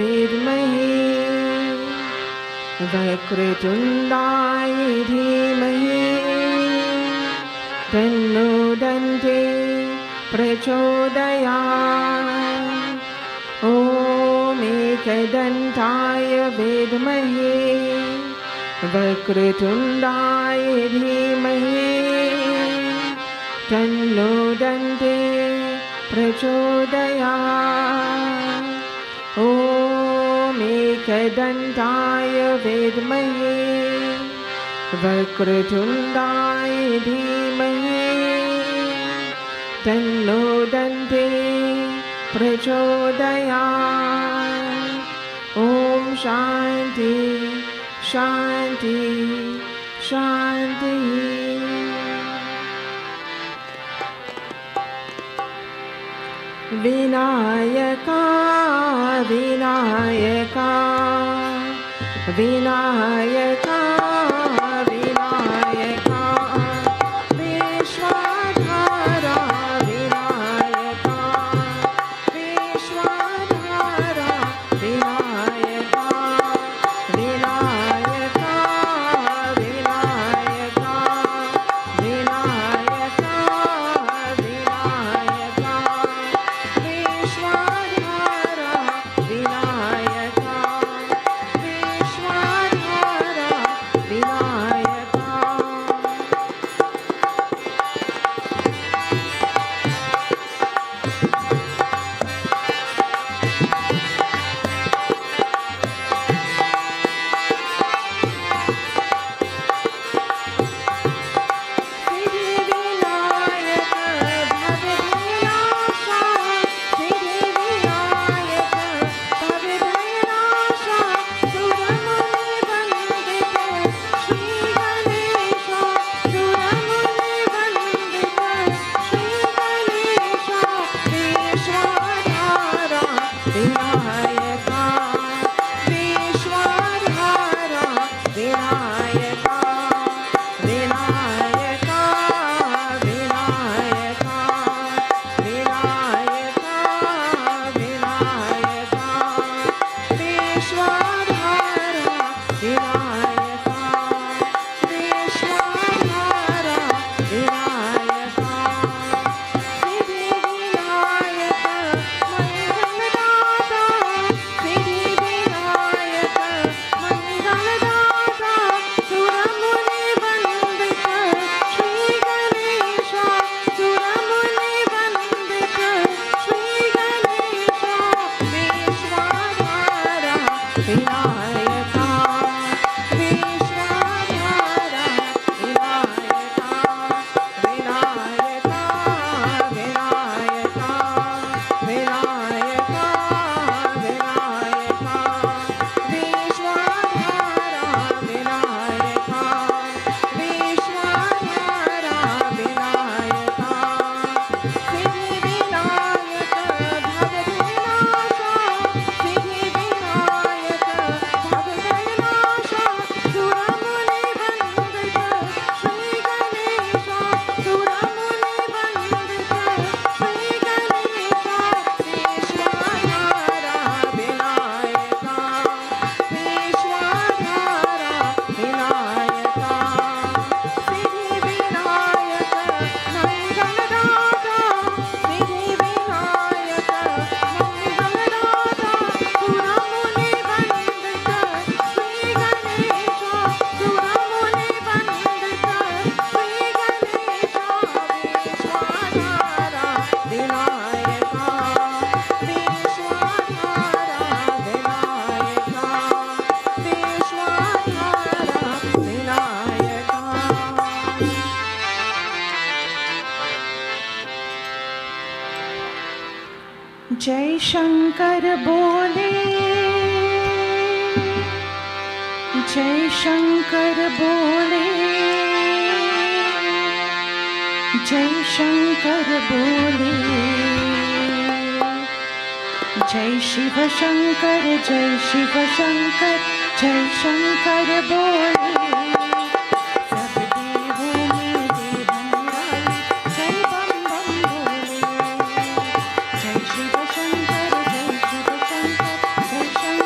विद्महे वक्रतुण्डाय धीमहि तन्नो दन्ते प्रचोदयात्। ॐ एकदन्ताय विद्महे वक्रतुण्डाय धीमहि तन्नो दन्ते प्रचोदयात्। ॐ एकदन्ताय विद्महे वक्रतुण्डाय धीमहि तन्नो दन्ते प्रचोदयात्। ॐ शान्ति शान्ति शान्तिः। विनायका विनायका विनायका विनायका विश्वाधारा विनायका विश्वाधारा विनायका विनायका विनायका विनायका विनायका विश्वाधारा विनायका विश्वाधारा विनायका। जय शंकर बोले, जय शंकर बोले, जय शंकर बोले, जय शिव शंकर, जय शिव शंकर, जय शंकर बोले। जय शिव शंकर, जय शिव शंकर, जय शंकर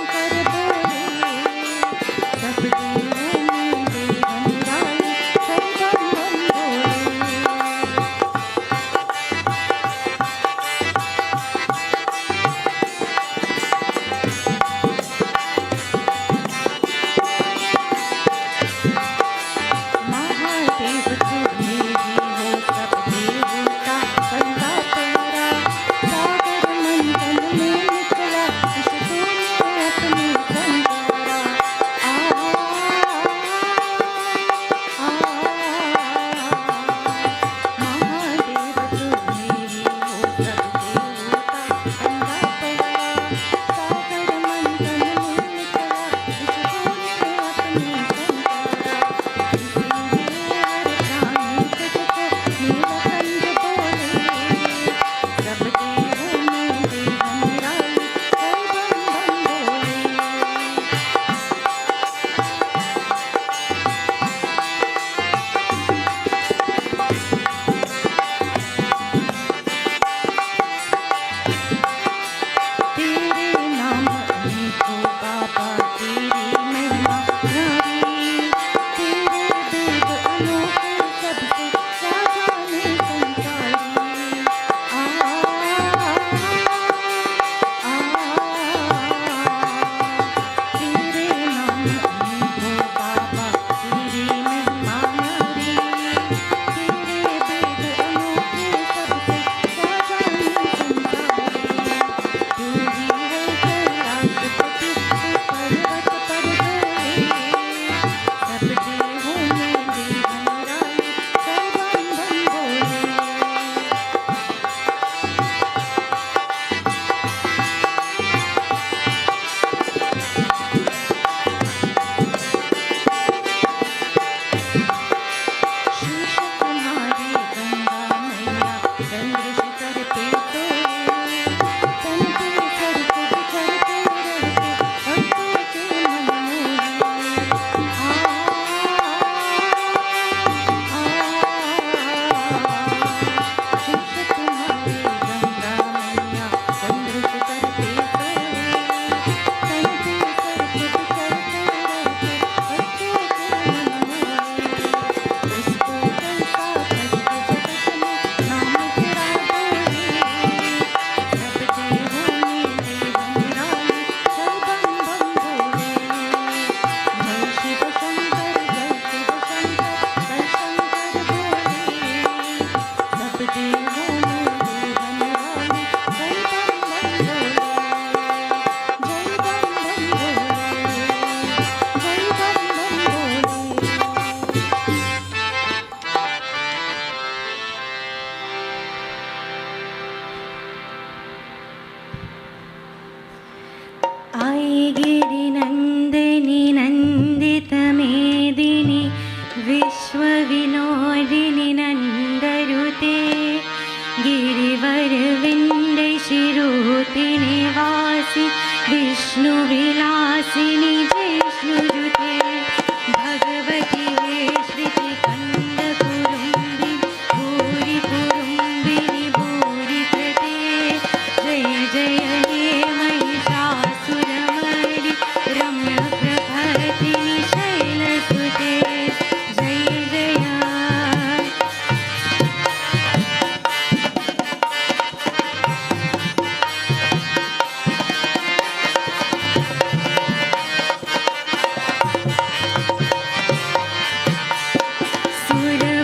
आई गिरिनन्दिनि नन्दितमेदिनि विश्वविनोदिनि नन्दरुते गिरिवरविन्दे शिरोतिनिवासि विष्णुविलासिनि जिष्णुजुते भगवति हे श्रुतिकन्दकुरुम्बि भूरि कुरुम्बिनि भूरि कृते जय जय हे महिषासुरमर्दि रम्यप्रभृतिनि शैलसुते जय जय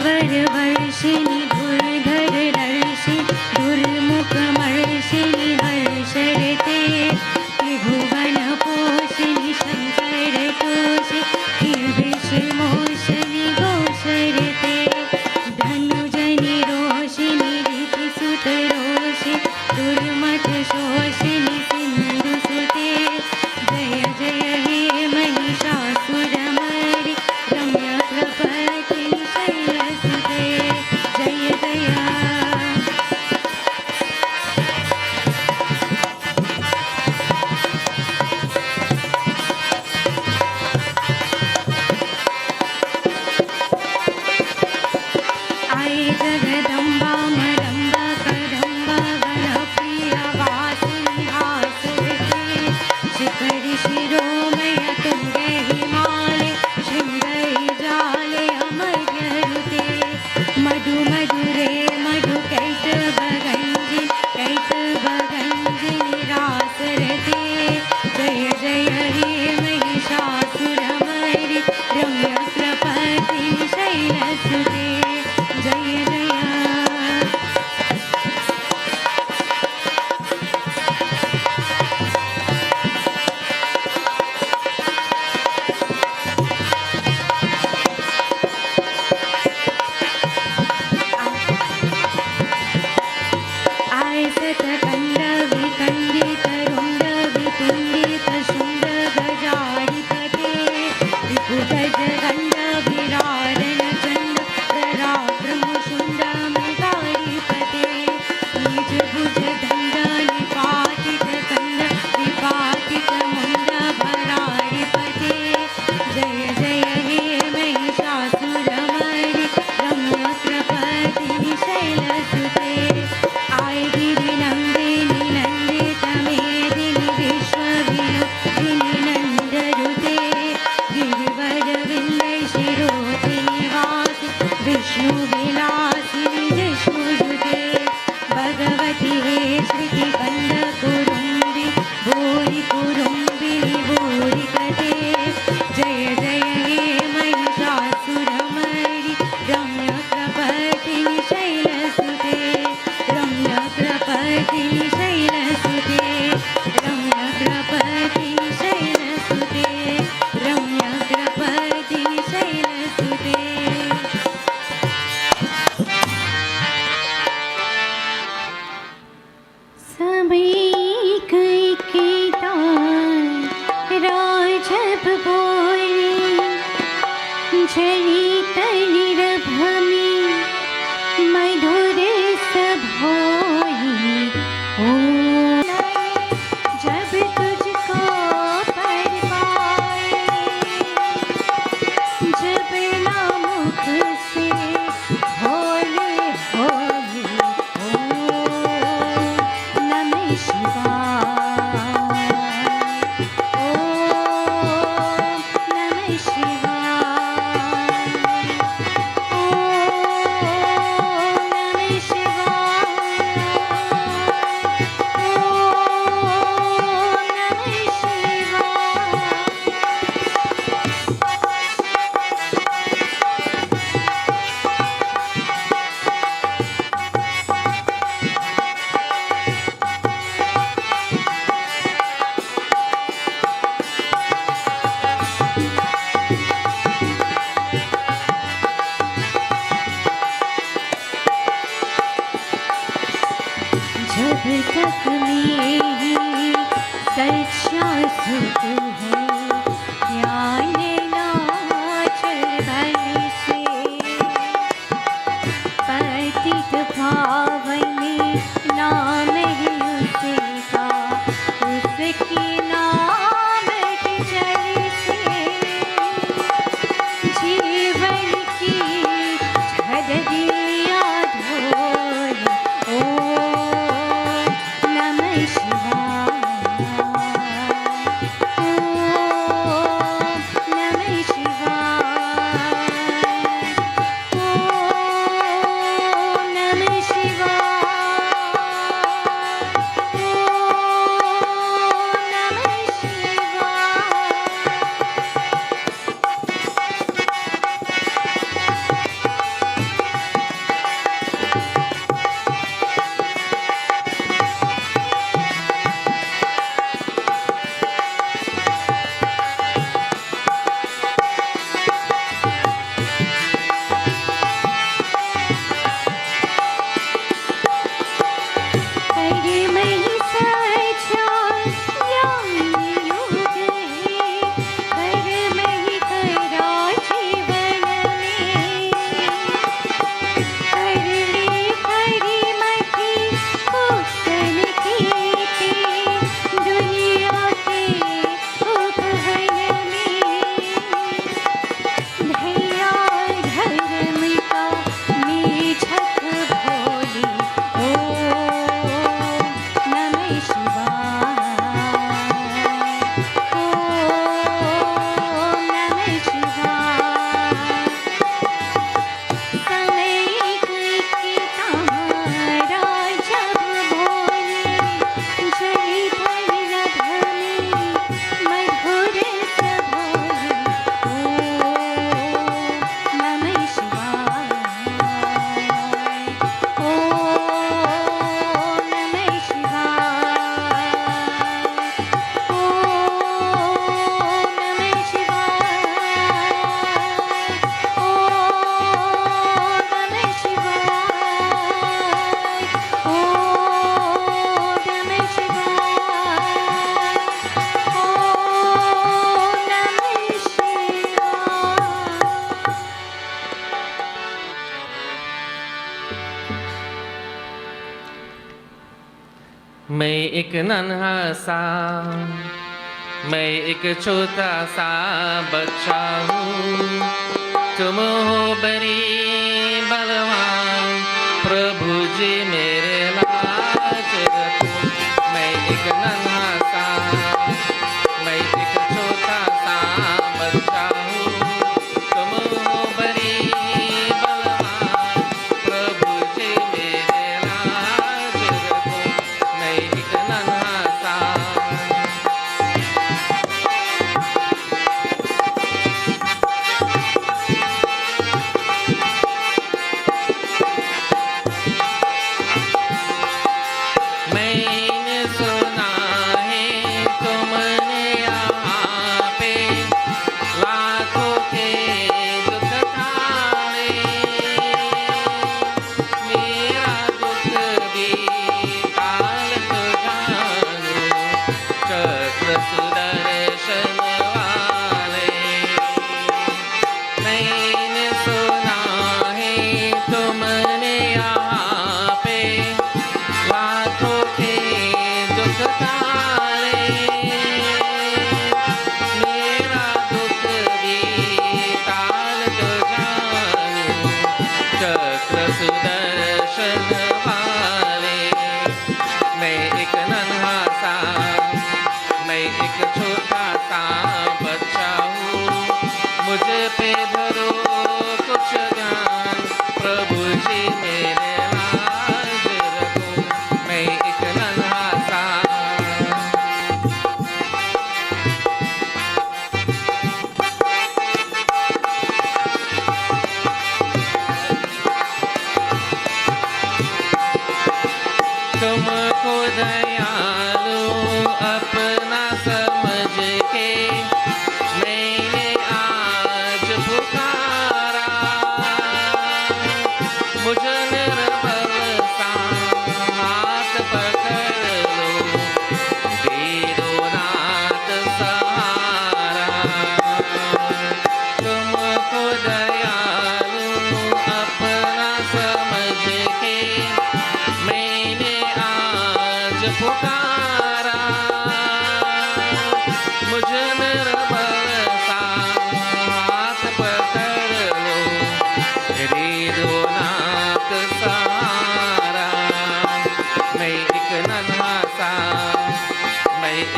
सुरवरवर्षिणि धुर्धरदर्शि दुर्मुखमर्षिणि हर्षरते त्रिभुवनपोषिणि शङ्करतोषि कीर्तिशिमोषिणि घोषरते धनुजनि रोषिणि रीतिसुतरोषि दुर्मतशोषिणि सिन्धुसुते जय जय हे महिषासुरमर्दि रम्यप्रभृतिनि शैलसुते जय जय आई जगदम्बा मदम्बा कदम्बा वनप्रिया वासिनी हासरते शिखरि शिरोमय तुङ्गे हिमालय शृङ्गै जाले अमर्यरुते मधु मधुरे मधु कैटभगञ्जिनि रासरते जय जय हे महिषासुरमर्दि रम्यप्रभृतिनि शैलसुते जय जय आयसतकण्ड विकण्डितरुण्ड वितुण्डित शुण्ड गजाधिपते रिपुगजगण्ड विरारण चण्ड प्रराक्रमशुण्ड मृगाधिपते निजभुज दण्ड निपातित कण्ड विपातित मुण्ड भराधिपते जय जय हे महिषासुरमर्दि रम्यप्रभृतिनि शैलसुते आई गिरिनन्दिनि नन्दितमेदिनि विश्वविनोदिनि नन्दरुते गिरिवरविन्दे शिरोतिनिवासि विष्णुविलासिनि जिष्णुजुते भगवति हे श्रुतिकन्दकुरुम्बि भूरि कुरुम्बिनि भूरि कृते जय जय हे महिषासुरमर्दि रम्यप्रभृतिनि शैलसुते रम्यप्रभृतिनि शैलसुते रम्यप्रभृतिनि शैलसुते रम्यप्रभृतिनि शैलसुते सभी कई कीर्तन राजब बोले झरी तनिरभमी मधुर सभोई ओ जब तुझको पर पाए जब ना मुख से होले होले ओ नमः शिवाय ओ नमः शिवाय सच्चा सुख है ज्ञान नाचल भली से पतित पावन नाम ही उसका उसकी नाम की चली से जीवन की झलकियाँ ढोल ओम नमः शिवाय ओम नमः शिवाय ओम नमः शिवाय ओम नमः मैं एक नन्हा सा, मैं एक छोटा सा बच्चा हूँ, तुम हो बड़ी बलवान, प्रभु जी मेरे लाज रखो। मैं एक नन्हा सा, मैं एक छोटा सा बच्चा हूँ, तुम हो बड़ी बलवान, प्रभु जी मेरे लाज रखो। मैं एक नन्हा सा, मैंने सुना है तुमने यहाँ पे लाखों के दुख ठाने, मेरा दुख भी काल तो जानो, चक्र सुदर्शन वाले। मैंने सुना है तुमने यहाँ पे लाखों के दुख टाले, मेरा दुख भी टाल तो जानो, चक्र सुदर्शन वाले। मैं एक नन्हा सा, मैं एक छोटा सा बच्चा हूँ, मुझ पे धरो कुछ ज्ञान, प्रभु जी मेरे लाज रखो। मैं एक नन्हा सा, तुमको दयालु अपना समझ के मैंने आज पुकारा, मुझ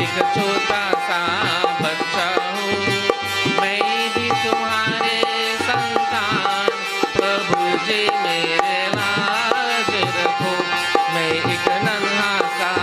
एक छोटा सा बच्चा हूँ, मैं भी तुम्हारे संतान। प्रभु जी मेरे लाज रखो, मैं एक नन्हा सा।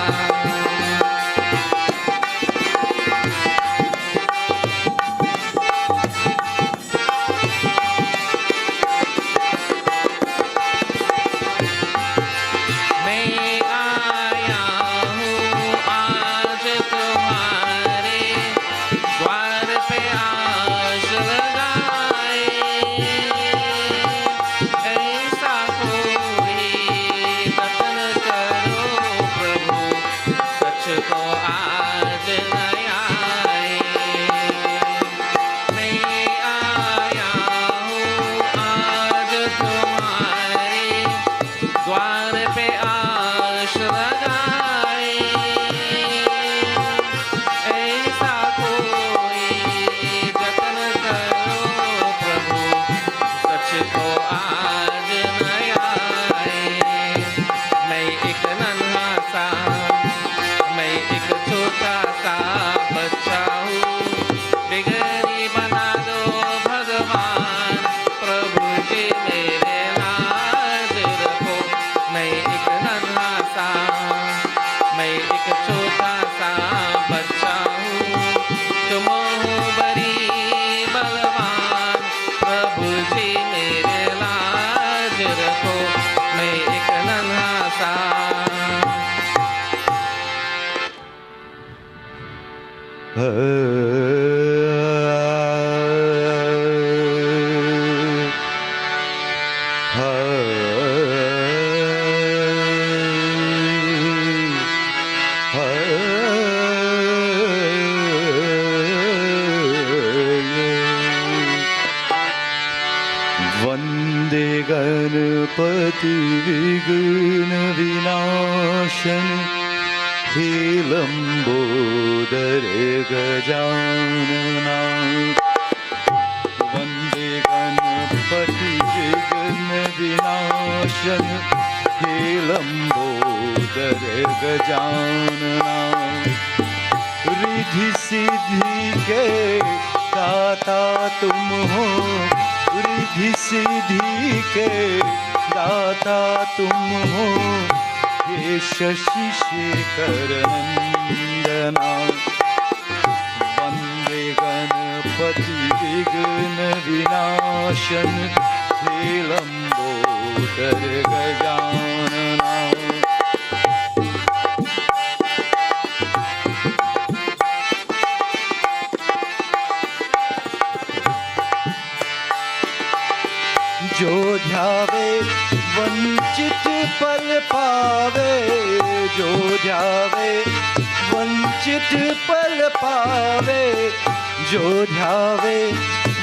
वन्दे गणपति विघ्न विनाशन हे लम्बोदर गजानना। वन्दे गणपति विघ्न विनाशन हे लम्बोदर गजानना। रिद्धि सिद्धि के दाता तुम हो, रिद्धि सिद्धि के दाता तुम हो, हे शशि शेखर नंदना। वन्दे गणपति विघ्न विनाशन हे लम्बोदर गजानना। जो ध्यावे वंचित पल पावे, जो ध्यावे वंचित पल पावे, जो ध्यावे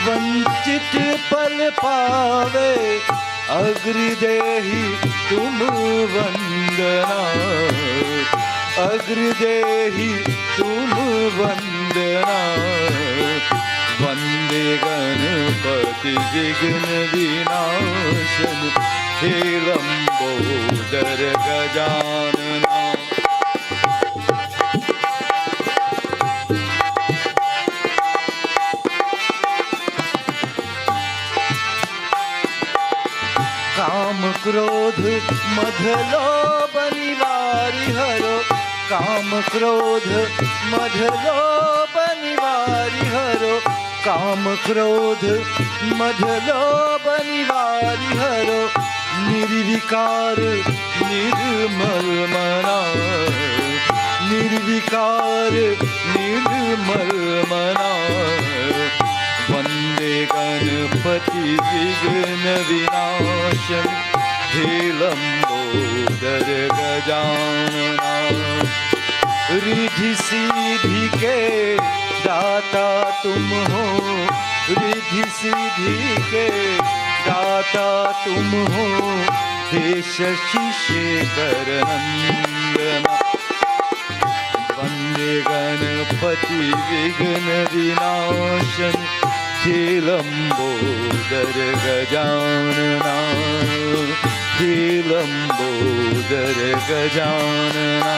वंचित पल पावे। अग्रदेहि तुम वंदना, अग्रदेहि तुम वंदना। वन्दे गणपति विघ्न विनाशन हे लम्बोदर गजानना। काम क्रोध मद लोभ निवारि हरो, काम क्रोध मद लोभ निवारि हरो। काम क्रोध मद लोभ निवारि हरो। निर्विकार निर्मल मना, निर्विकार निर्मल मना। वन्दे गणपति विघ्न विनाशन हे लम्बोदर गजानना। रिद्धि सिद्धि के दाता तुम हो, रिद्धि सिद्धि के दाता तुम हो, हे शशि शेखर नंदना। वन्दे गणपति विघ्न विनाशन हे लम्बोदर गजानना, हे लम्बोदर गजानना।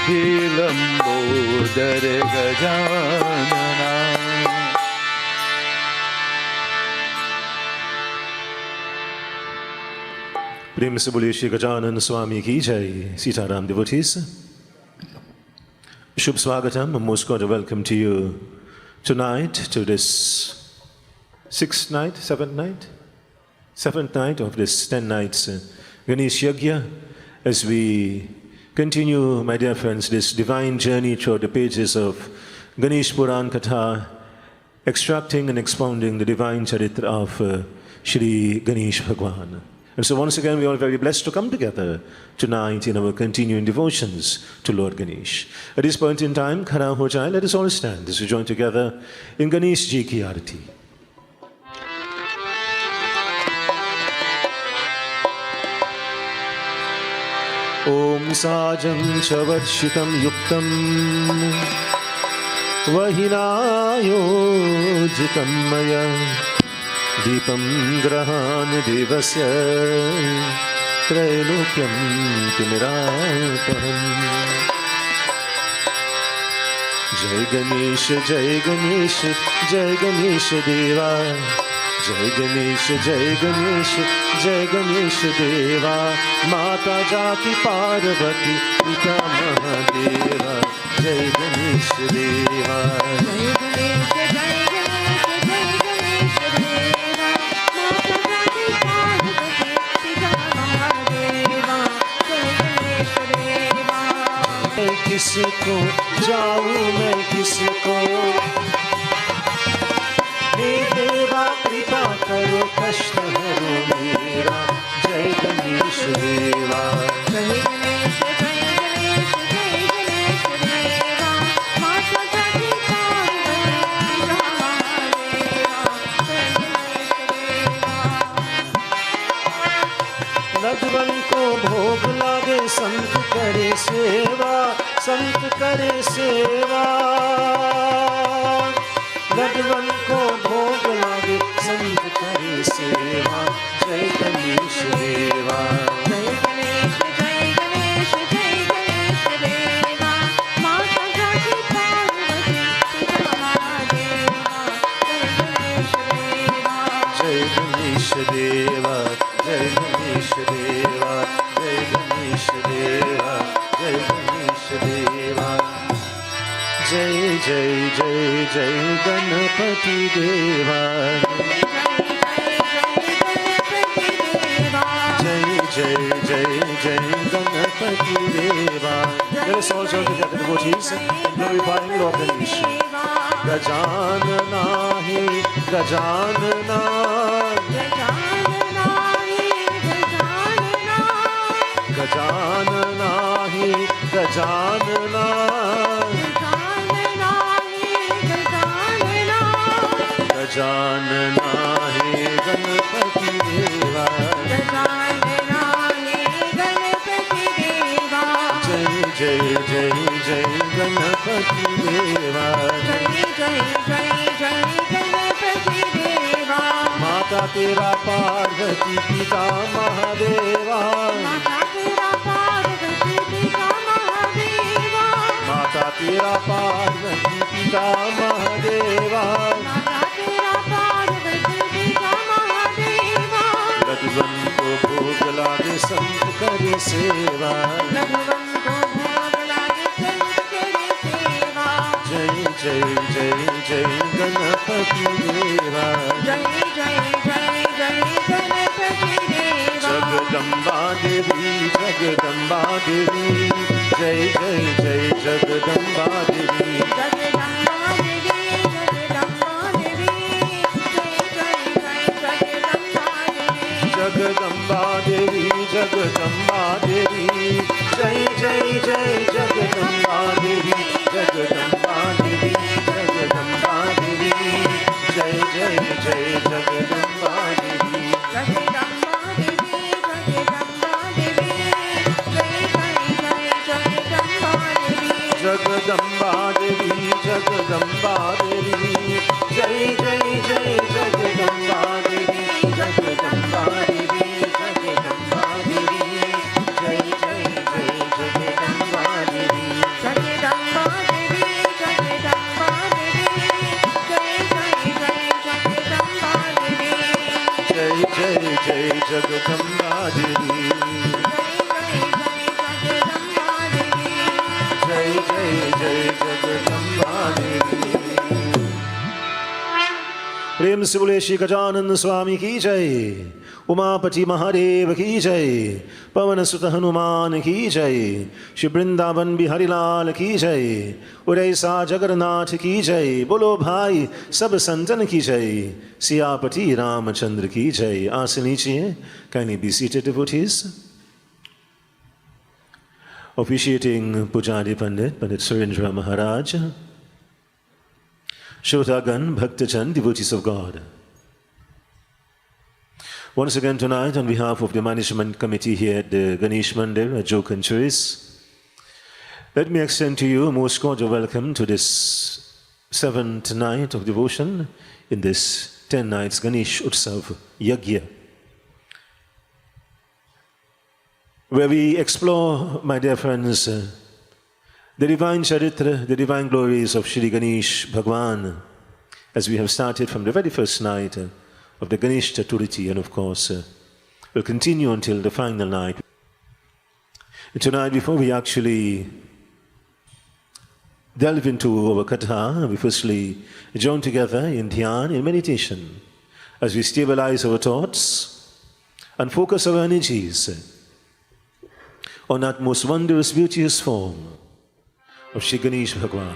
हे लंबोदर गजानना। प्रेम से बोलिए श्री गजानन स्वामी की जय। Sitaram devotees, Shubh Swagatam, and most cordial welcome to you tonight to this seventh night of this 10 nights Ganesh Yagna, as we continue, my dear friends, this divine journey through the pages of Ganesh Puran Katha, extracting and expounding the divine charitra of Shri Ganesh Bhagwan. And so once again, we are very blessed to come together tonight in our continuing devotions to Lord Ganesh. At this point in time, Khara Ho Jaye, let us all stand as we join together in Ganesh Ji ki Aarati. Om Sajam Chavarshikam Yuktam Vahinayojitam Maya Deepam Grahan Devasya Trailokyam Timiraparam. Jai Ganesh, Jai Ganesh, Jai Ganesh Deva. Jai Ganesh, Jai Ganesh, Jai Ganesh Deva. Mata Jati Parvati Pita Mahadeva. Jai Ganesh Deva. Jai Ganesh, Jai Ganesh, Jai Ganesh Deva. Mata Jati Parvati Pita Mahadeva. Jai Ganesh Deva. मैं किसको जाऊं, मैं किसको, हे देवा कृपा करो, कष्ट हरो मेरा। जय गणेश देवा। Jai Ganesh, Jai Ganesh, Jai Ganesh Deva. Mata Jati Parvati Pita Mahadeva. Jai Ganesh Deva. नदवन को भोग लागे, संत करे सेवा, संत करे सेवा। नदवन को भोग लागे, संत करे सेवा। जय गणेश देवा। Jai Ganesh, Jai Ganesh, Jai Ganesh Deva. Mata Jati Parvati Pita Mahadeva. Jai Ganesh Deva. जय गणेश देवा, जय गणेश देवा, जय गणेश देवा, जय गणेश देवा। जय जय जय जय गणपति देवा। जय जय जय जय गणपति देवा। Let us all join together, devotees, glorifying Lord Ganesh. Gajanana ही गजानना, गजानना ही गजानना, गजानना ही गणपति देवा। जय जय जय जय गणपति देवा। माता तेरा पार्वती पिता महादेवा। माता तेरा पार्वती पिता महादेवा। लड्डुवन को भोग लागे, संत करे सेवा। जय जय जय जय गणपति देवा। जगदम्बा देवी, जगदम्बा देवी, जय जय जय जगदम्बा देवी। जगदम्बा देवी, जगदम्बा देवी, जय जय जय जगदम्बा देवी। जगदम्बा देवी, जगदम्बा देवी, जय जय जय जगदम्बा देवी। जगदम्बा देवी, जगदम्बा देवी, जय जय जय जगदम्बा देवी। जगदम्बा देवी, जगदम्बा देवी, जय जय जय जगदम्बा देवी। जय जय जय जगदम्बा देवी जय जय जय जगदम्बा देवी प्रेम से बोले श्री गजानन स्वामी की जय उमापति महादेव की जय पवन सुत हनुमान की जय श्री वृंदावन बिहारी लाल की जय उड़ैसा जगन्नाथ की जय बोलो भाई सब संतन की जय सियापति रामचंद्र की जय आसन लीजिए kindly be seated devotees officiating Pujari Pandit Surendra Maharaj Shrotagan Bhaktajan devotees of God. Once again tonight, on behalf of the management committee here at the Ganesh Mandir at Jokhan, let me extend to you a most cordial welcome to this 7th night of devotion in this 10 nights Ganesh Utsav Yagna, where we explore, my dear friends, the divine charitra, the divine glories of Shri Ganesh Bhagwan, as we have started from the very first night of the Ganesh Chaturthi, and of course will continue until the final night. And tonight, before we actually delve into our katha, we firstly join together in dhyan, in meditation, as we stabilize our thoughts and focus our energies on that most wondrous, beauteous form of Shri Ganesh Bhagwan.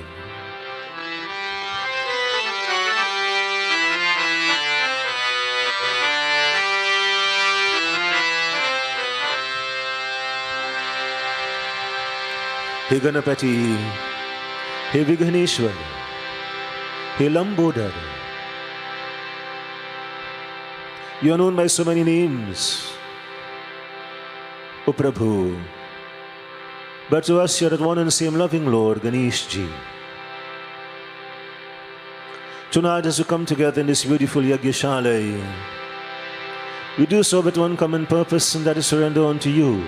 He Ganapati, He Vighaneshwar, He Lambodar. You are known by so many names, O Prabhu. But to us, you are that one and same loving Lord, Ganesh Ji. Tonight, as we come together in this beautiful Yagyashala, we do so with one common purpose, and that is surrender unto you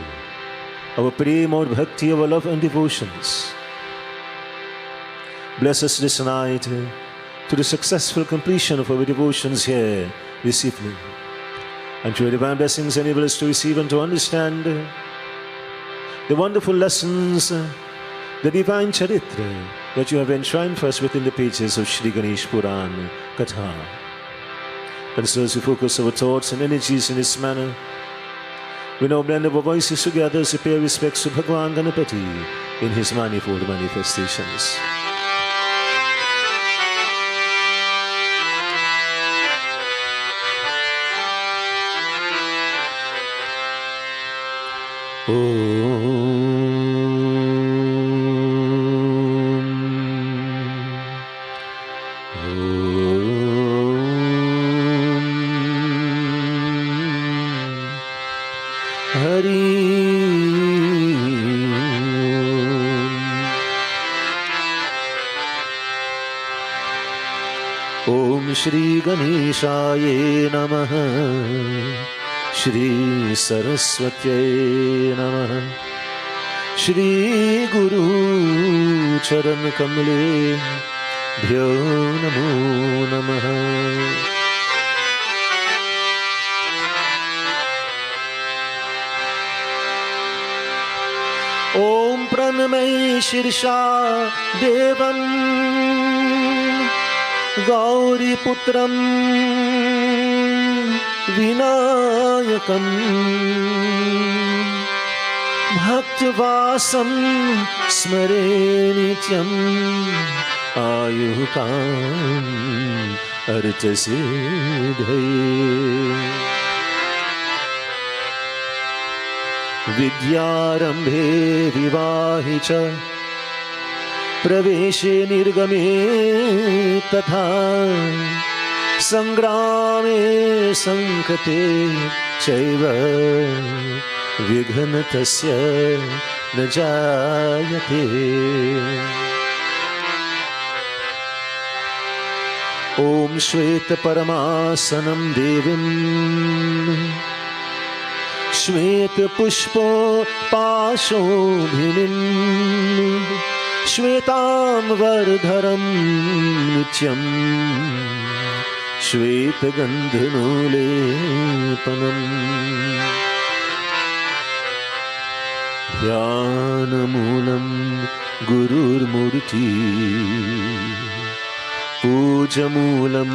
our prema, our bhakti, our love and devotions. Bless us this night to the successful completion of our devotions here this evening. And through your divine blessings, enable us to receive and to understand the wonderful lessons, the divine charitra that you have enshrined for us within the pages of Shri Ganesh Puran Katha. And so as we focus our thoughts and energies in this manner, we now blend our voices together as we pay respects to Bhagwan Ganapati in his manifold manifestations. Shri Ganeshaye Namaha Shri Saraswatye Namaha Shri Guru Charan Kamle Bhyo Namo Namaha. Om Pranamay Shirsha Devam Gauri Putram Vinayakam Bhaktivasam Smare Nityam Ayukam Archasidhaye Vidyarambhe Vivahicha Praveshe Nirgame Tatha Sangrame Sankate Chaiva Vighantasya Najayate. Om Shweta Paramasanam Devim Shweta Pushpo Pashobhinim Shvetam Vardharam Nityam श्वेतगन्धनोलेपनम् ध्यानमूलं गुरुर्मूर्ति पूजमूलं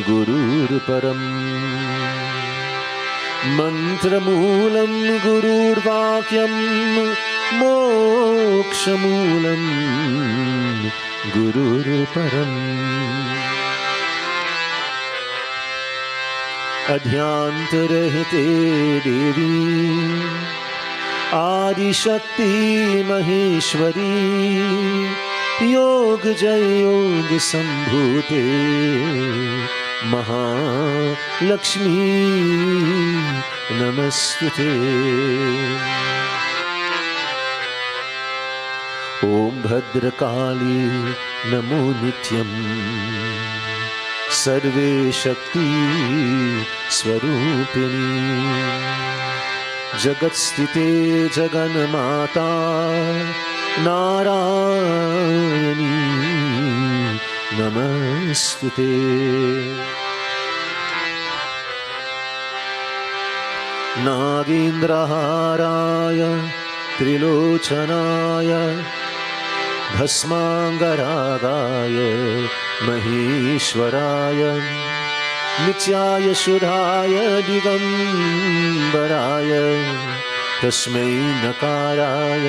गुरुर्परम् मन्त्रमूलं गुरुर्वाक्यं मोक्षमूलं गुरुर्परम् अध्यान्तरहिते देवी आदिशक्ति महेश्वरी योग जय योग संभूते महालक्ष्मी नमस्तुते। ओम भद्रकाली नमो नित्यं सर्वे शक्ति स्वरूपिणी जगत्स्थिते जगन्माता नारायणी नमस्तुते। नागेन्द्रहाराय त्रिलोचनाय भस्मांगरागाय महेश्वराय नित्याय शुद्धाय दिगंबराय तस्मै नकाराय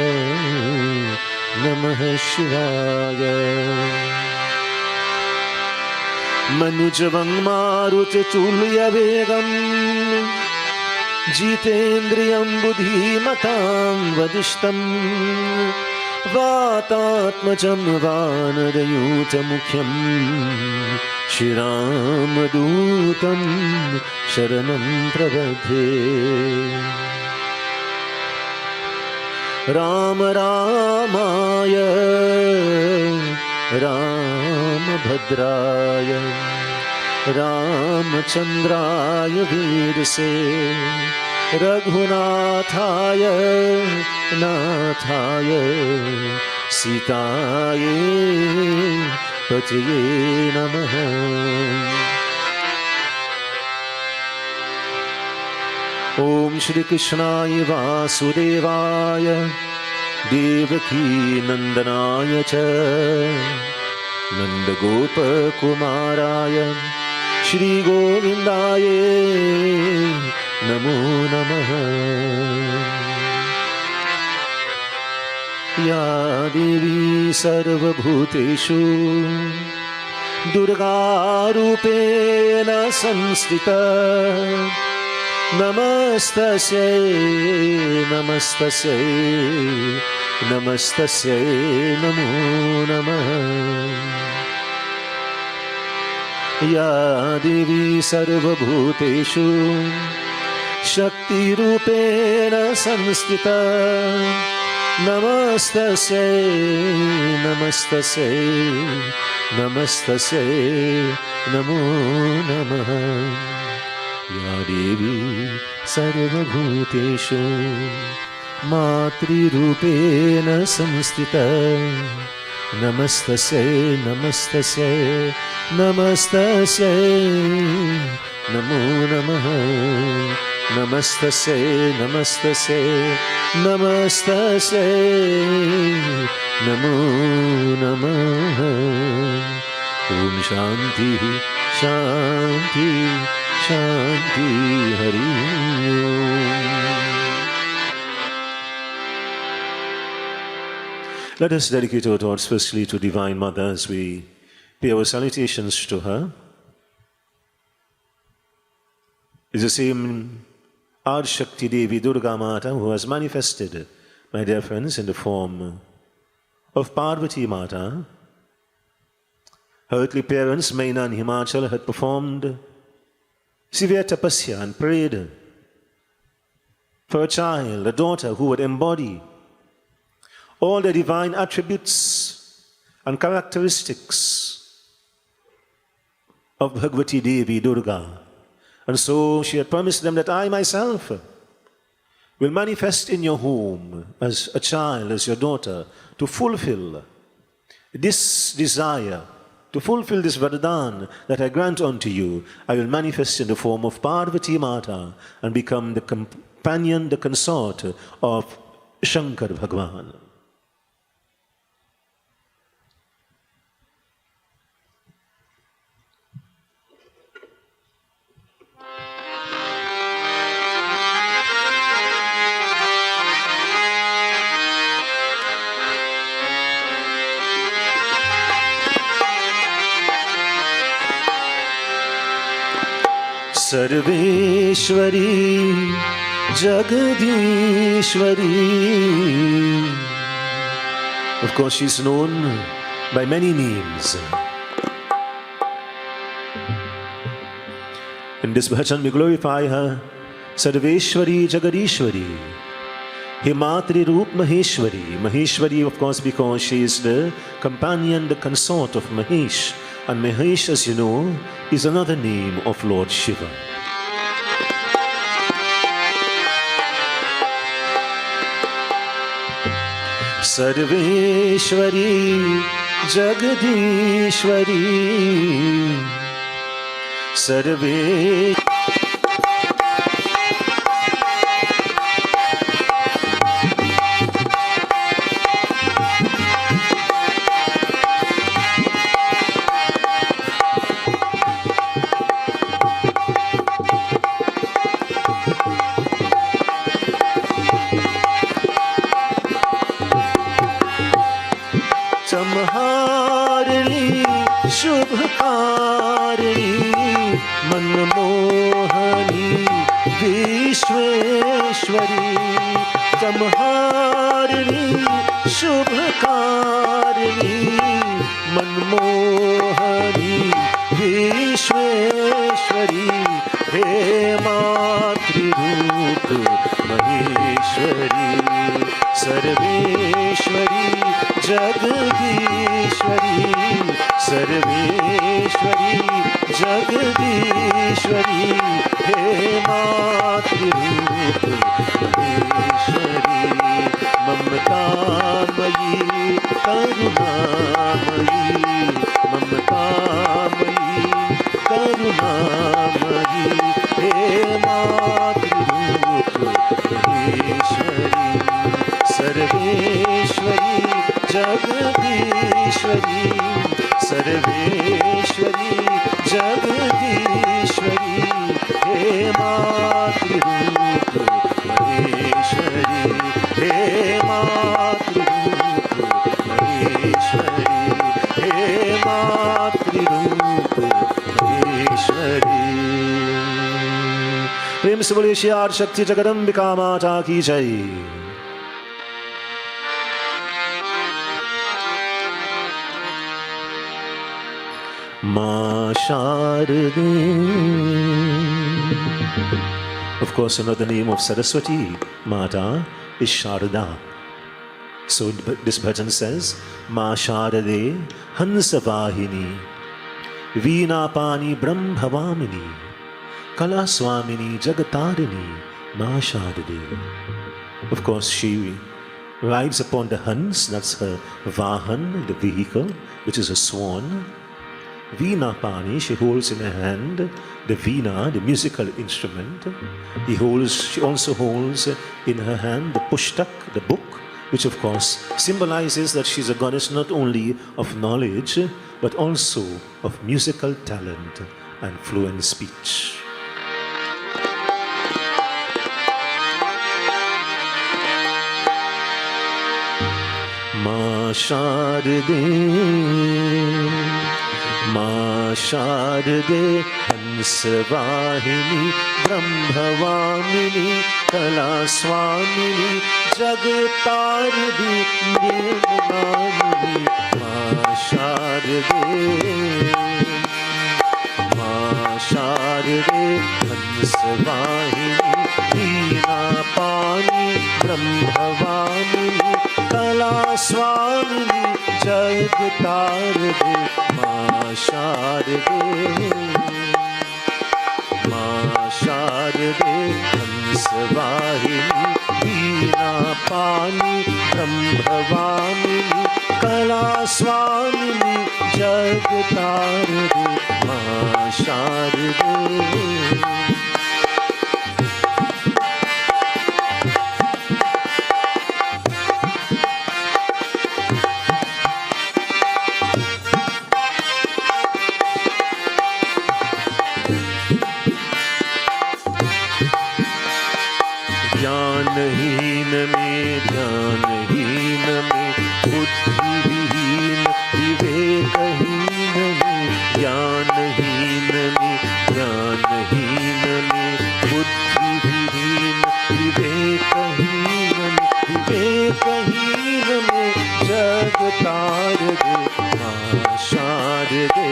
नमः शिवाय। मनुजवं मारुततुल्यवेगं जितेन्द्रियं बुद्धिमतां वरिष्ठं वातात्मजं वानरयूथमुख्यं श्रीरामदूतं शरणं प्रपद्ये। राम रामाय रामभद्राय रामचन्द्राय वीरसे रघुनाथाय नाथाय सीताये पतये नमः। ओम श्री कृष्णाय वासुदेवाय देवकी नंदनाय च नंदगोपकुमाराय श्री गोविंदाय नमो नमः। या देवी सर्वभूतेषु दुर्गारूपेण संस्थिता नमस्तस्यै नमस्तस्यै नमस्तस्यै नमो नमः। या देवी सर्वभूतेषु शक्तिरूपेण संस्थिता नमस्तस्यै नमस्तस्यै नमस्तस्यै नमो नमः। या देवी सर्वभूतेषु मातृरूपेण संस्थिता नमस्तस्यै नमस्तस्यै नमस्तस्यै नमो नमः। नमस्तस्यै नमस्तस्यै नमस्तस्यै नमो नमः। ओम शांति शांति शांति हरि ओम। Let us dedicate our thoughts firstly to Divine Mother as we pay our salutations to her. It's the same Adi Shakti Devi Durga Mata who has manifested, my dear friends, in the form of Parvati Mata. Her earthly parents, Maina and Himachal, had performed severe tapasya and prayed for a child, a daughter who would embody all the divine attributes and characteristics of Bhagavati Devi Durga. And so she had promised them that I myself will manifest in your home as a child, as your daughter, to fulfill this desire to fulfill this Varadan that I grant unto you, I will manifest in the form of Parvati Mata and become the companion, the consort of Shankar Bhagwan. Sarveshwari Jagadishwari. Of course, she is known by many names. In this bhajan, we glorify her, Sarveshwari Jagadishwari, Himatri Roop Maheshwari. Maheshwari, of course, because she is the companion, the consort of Mahesh. And Mahesh, as you know, is another name of Lord Shiva. Sarveshwari Jagadishwari Sarveshwari. शुभकारिणी Manmohini Vishweshwari समहारिणी शुभकारिणी Manmohini Vishweshwari हे मातृरूप महेश्वरी सर्वेश्वरी जगदीश्वरी सर्वेश्वरी जगदीश्वरी हे मातृरूप महेश्वरी ममतामयी करुणामयी ममतामयी करुणामयी हे मातृरूप महेश्वरी सर्वेश्वरी जगदीश्वरी सर्वेश्वरी जगदीश्वरी हे मातृरूप महेश्वरी हे मातृरूप महेश्वरी हे मातृरूप महेश्वरी। प्रेम से बोलिए श्री आदि शक्ति जगदम्बिका माता की जय। Ma Sharade. Of course, another name of Saraswati Mata is Sharada. So this bhajan says, Ma Sharade Hansavahini Veena Pani Brahmavamini Kala Swamini Jagatarini Ma Sharade. Of course, she rides upon the Hans, that's her Vahan, the vehicle, which is a swan. Veena Pani, she holds in her hand the veena, the musical instrument. She also holds in her hand the pushtak, the book, which of course symbolizes that she's a goddess not only of knowledge, but also of musical talent and fluent speech. Ma Sharade, Ma Sharade Hansavahini Brahmavamini Kala Swamini Jagatardi Nirmanini Ma Sharade, Ma Sharade Hansavahini Veena Pani Brahmavamini Kala Swamini Jagatardi Ma Sharade, Ma Sharade Hansavahini Veena Pani Brahmavamini Kala Swamini जग तार दे माँ शारदे। ज्ञानहीन में ध्यानहीन में बुद्धिहीन विवेकहीन में, ज्ञानहीन में ध्यानहीन में बुद्धिहीन विवेकहीन में, विवेकहीन में जग तार दे माँ शारदे।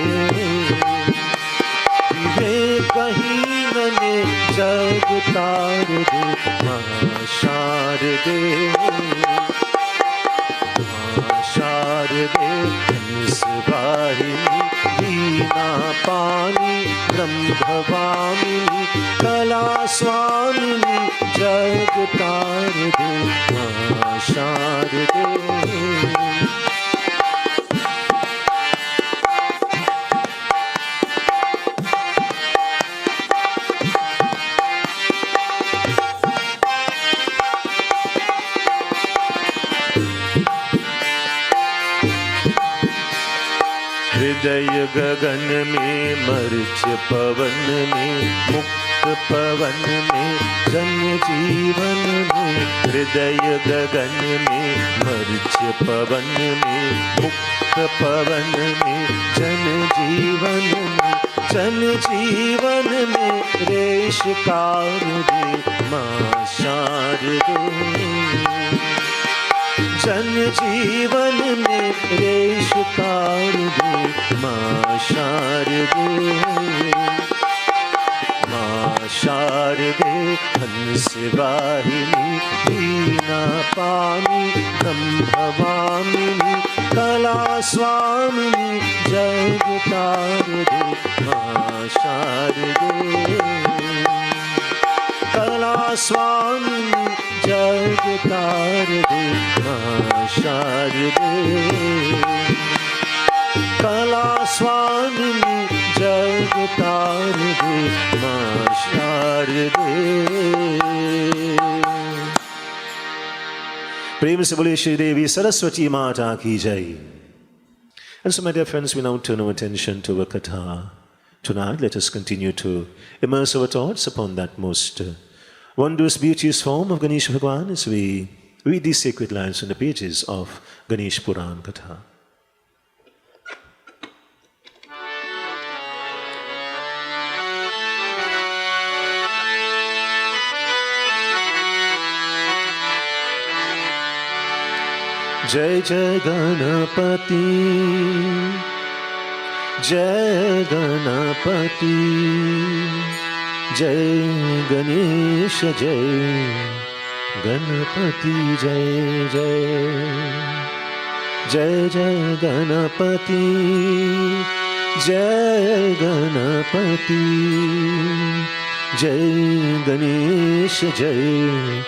विवेकहीन में जग तार दे माँ शारदे। माँ शारदे हंस वाहिनी वीणा पानी ब्रह्म भवामिनी कला स्वामिनी जग तार दे माँ शारदे। हृदय गगन में मर्च पवन में मुक्त पवन में जन जीवन में, हृदय गगन में मर्च पवन में मुक्त पवन में जन जीवन में, जन जीवन में रेश कार दे माँ शारदे। जन जीवन में रेश कार दे माँ शारदे। माँ शारदे हंस वाहिनी वीणा पानी ब्रह्म भवामिनी कला स्वामिनी जग तार दे माँ शारदे। कला स्वामिनी जग तार दे माँ शारदे। कला स्वामिनी जग तार दे माँ शारदे। प्रेम से बोले श्री देवी सरस्वती माता की जय। And so, my dear friends, we now turn our attention to our katha. Tonight, let us continue to immerse our thoughts upon that most wondrous, beauteous form of Ganesh Bhagwan as we read these sacred lines on the pages of Ganesh Puran Katha. जय जय गणपति, जय गणपति, जय गणेश जय गणपति जय जय। जय जय गणपति, जय गणपति, जय गणेश जय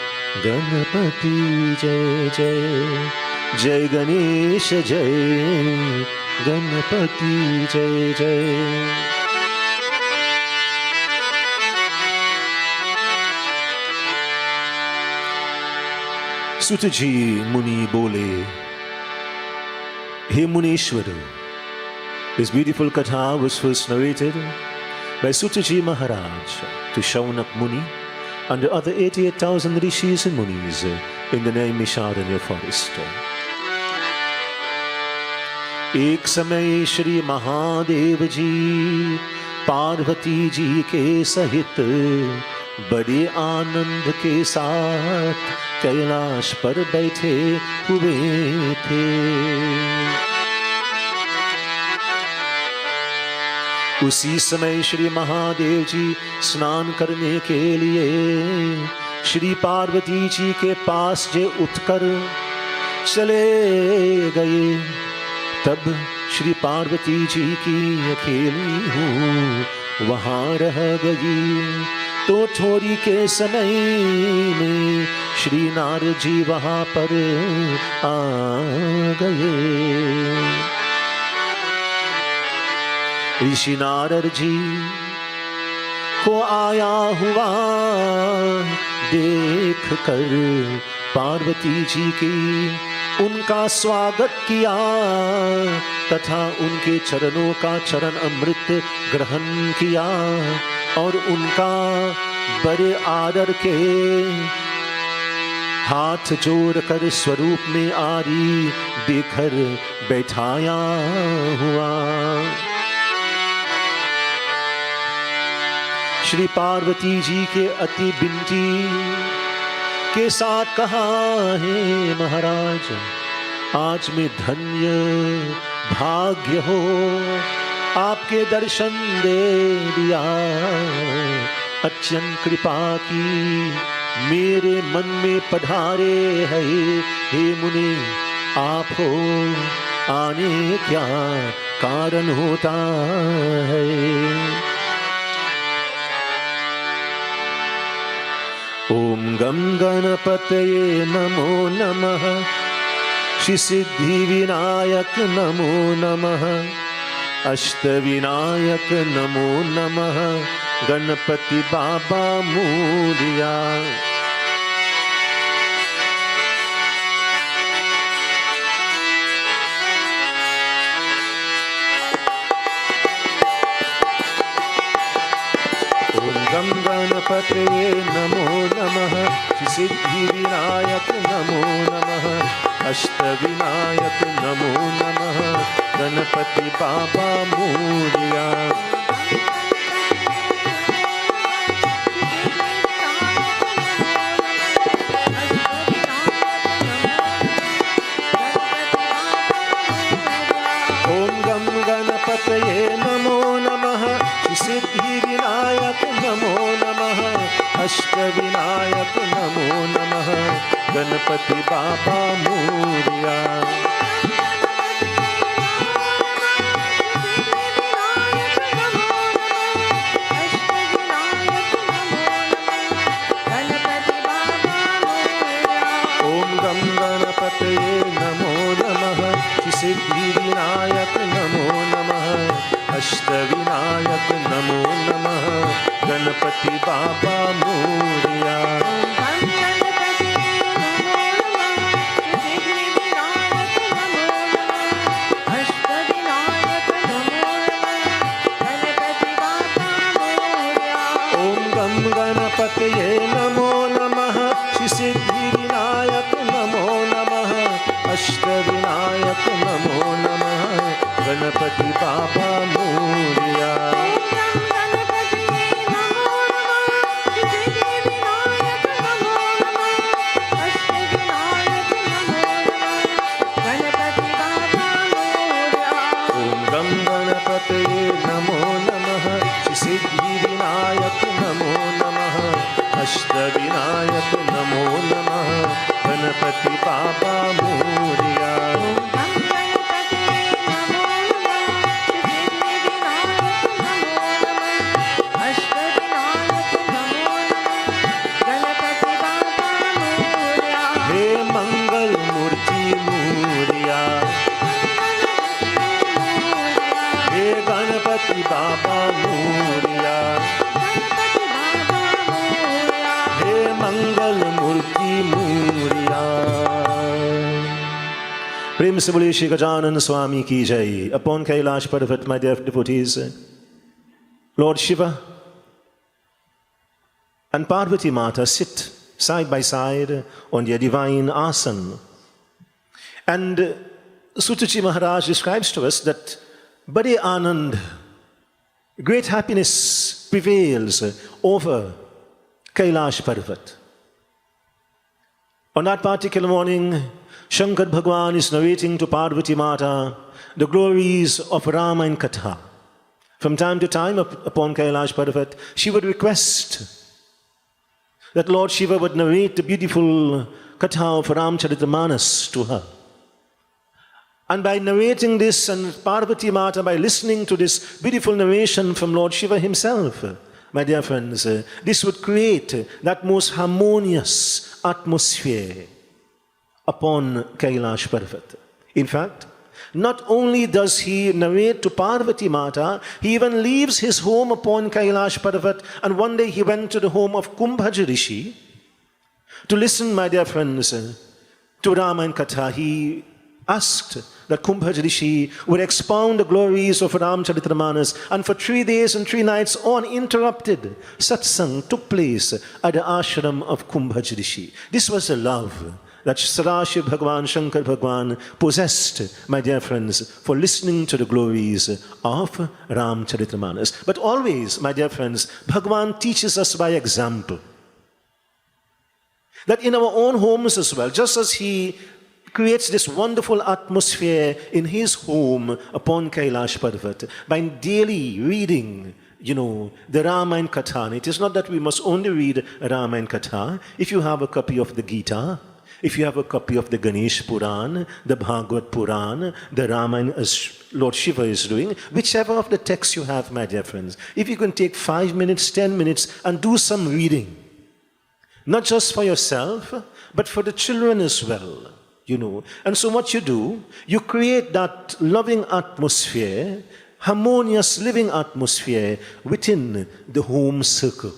गणपति जय जय। जय गणेश जय गणपति जय जय। सुत जी मुनि बोले, हे Munishwara. This beautiful katha was first narrated by Sutaji Maharaj to Shaunak Muni and the other 88,000 rishis and munis in the Naimisharanya forest. एक समय श्री महादेव जी पार्वती जी के सहित बड़े आनंद के साथ कैलाश पर बैठे हुए थे। उसी समय श्री महादेव जी स्नान करने के लिए श्री पार्वती जी के पास जे उठकर चले गए। तब श्री पार्वती जी की अकेली हूँ वहाँ रह गई। तो थोड़ी के समय में श्री नारद जी वहाँ पर आ गए। ऋषि नारद जी को आया हुआ देख कर पार्वती जी की उनका स्वागत किया तथा उनके चरणों का चरण अमृत ग्रहण किया और उनका बड़े आदर के हाथ जोड़कर स्वरूप में आरी देकर बैठाया हुआ। श्री पार्वती जी के अति विनती के साथ कहा, हे महाराज, आज मैं धन्य भाग्य हो आपके दर्शन दे दिया। अत्यंत कृपा की मेरे मन में पधारे है हे मुनि, आप हो आने क्या कारण होता है। ओम गम गणपतये नमो नमः, श्री सिद्धि विनायक नमो नमः, अष्ट विनायक नमो नमः, गणपति बाबा मोरिया। गम गणपतये नमो नमः, सिद्धि विनायक नमो नमः, अष्ट विनायक नमो नमः, गणपति बाबा मोरिया। ओम गम गणपतये नमो नमः, सिद्धि विनायक नमो नमः, अष्ट विनायक नमो नमः, गणपति बाबा मोरिया। ओम गम गणपतये नमो नमः, सिद्धि विनायक नमो नमः, अष्ट विनायक नमो नमः, गणपति बाबा मोरिया। ओम गम गणपतये नमो नमः, सिद्धि विनायक नमो नमः, अष्ट विनायक नमो नमः, गणपति बाबा मोरिया। ओम गम गणपतये नमो नमः, सिद्धि विनायक नमो नमः, अष्ट विनायक नमो नमः, गणपति बाबा मोरिया। बाबा मोरिया, हे मंगल मूर्ति मोरिया। प्रेम से बोलिए श्री गजानन स्वामी की जय। Upon Kailash Parvat, my dear devotees, Lord Shiva and Parvati Mata sit side by side on their divine asana. And Sutaji Maharaj describes to us that Bade Anand, great happiness prevails over Kailash Parvat. On that particular morning, Shankar Bhagwan is narrating to Parvati Mata the glories of Rama and Katha. From time to time upon Kailash Parvat, she would request that Lord Shiva would narrate the beautiful Katha of Ramcharitamanas to her. And by narrating this, and Parvati Mata, by listening to this beautiful narration from Lord Shiva himself, my dear friends, this would create that most harmonious atmosphere upon Kailash Parvat. In fact, Not only does he narrate to Parvati Mata, he even leaves his home upon Kailash Parvat, and one day he went to the home of Kumbhaja Rishi to listen, my dear friends, to Ramayana Katha. He asked that Kumbhaja Rishi would expound the glories of Ramcharitramanas, and for 3 days and 3 nights uninterrupted, satsang took place at the ashram of Kumbhaja Rishi. This was the love that Sadashiv Bhagwan, Shankar Bhagwan possessed, my dear friends, for listening to the glories of Ramcharitramanas. But always, my dear friends, Bhagwan teaches us by example. That in our own homes as well, just as he creates this wonderful atmosphere in his home upon Kailash Parvat by daily reading, the Ramayana Katha. It is not that we must only read Ramayana Katha. If you have a copy of the Gita, if you have a copy of the Ganesh Puran, the Bhagavad Puran, the Ramayana as Lord Shiva is doing, whichever of the texts you have, my dear friends, if you can take 5 minutes, 10 minutes and do some reading, not just for yourself, but for the children as well. And so what you do, you create that loving atmosphere, harmonious living atmosphere within the home circle.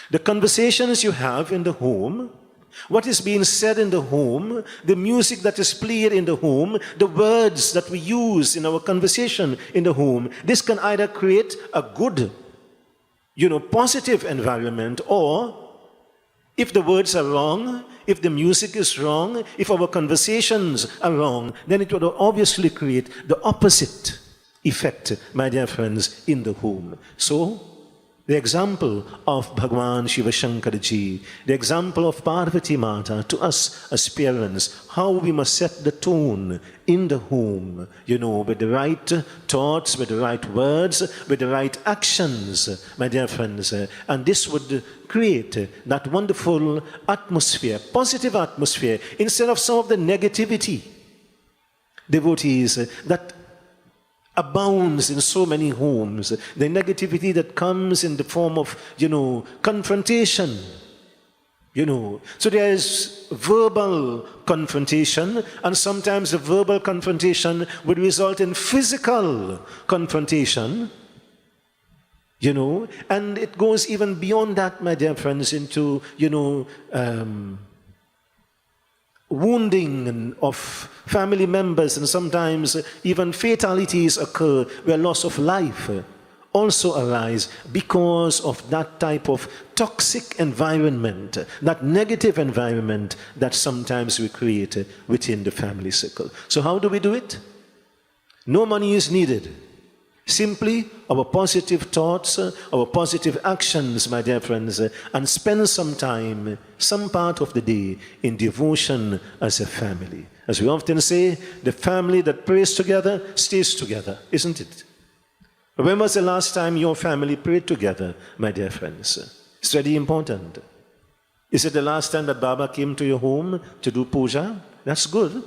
The conversations you have in the home, what is being said in the home, the music that is played in the home, the words that we use in our conversation in the home, this can either create a good, positive environment, or if the words are wrong, if the music is wrong, if our conversations are wrong, then it would obviously create the opposite effect, my dear friends, in the home. So, the example of Bhagwan Shiva Shankarji, the example of Parvati Mata to us as parents, how we must set the tone in the home, with the right thoughts, with the right words, with the right actions, my dear friends. And this would create that wonderful atmosphere, positive atmosphere, instead of some of the negativity, devotees, that abounds in so many homes, the negativity that comes in the form of, confrontation. So there is verbal confrontation, and sometimes the verbal confrontation would result in physical confrontation, and it goes even beyond that, my dear friends, into, wounding of family members, and sometimes even fatalities occur where loss of life also arise because of that type of toxic environment, that negative environment that sometimes we create within the family circle. So how do we do it? No money is needed. Simply our positive thoughts, our positive actions, my dear friends, and spend some time, some part of the day in devotion as a family. As we often say, the family that prays together stays together, isn't it? When was the last time your family prayed together, my dear friends? It's very important. Is it the last time that Baba came to your home to do puja? That's good.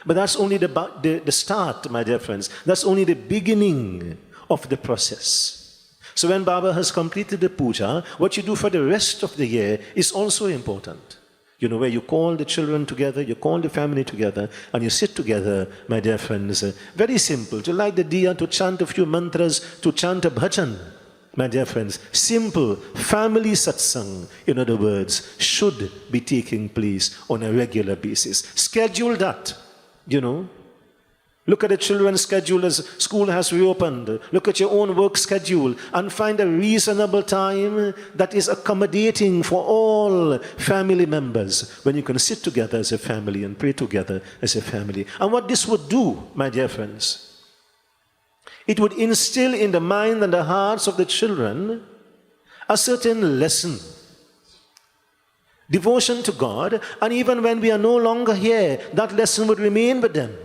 But that's only the start, my dear friends. That's only the beginning of the process. So when Baba has completed the puja, what you do for the rest of the year is also important. Where you call the children together, you call the family together, and you sit together, my dear friends. Very simple, to light the diya, to chant a few mantras, to chant a bhajan, my dear friends. Simple family satsang, in other words, should be taking place on a regular basis. Schedule that, Look at the children's schedule as school has reopened. Look at your own work schedule and find a reasonable time that is accommodating for all family members when you can sit together as a family and pray together as a family. And what this would do, my dear friends, it would instill in the mind and the hearts of the children a certain lesson. Devotion to God, and even when we are no longer here, that lesson would remain with them.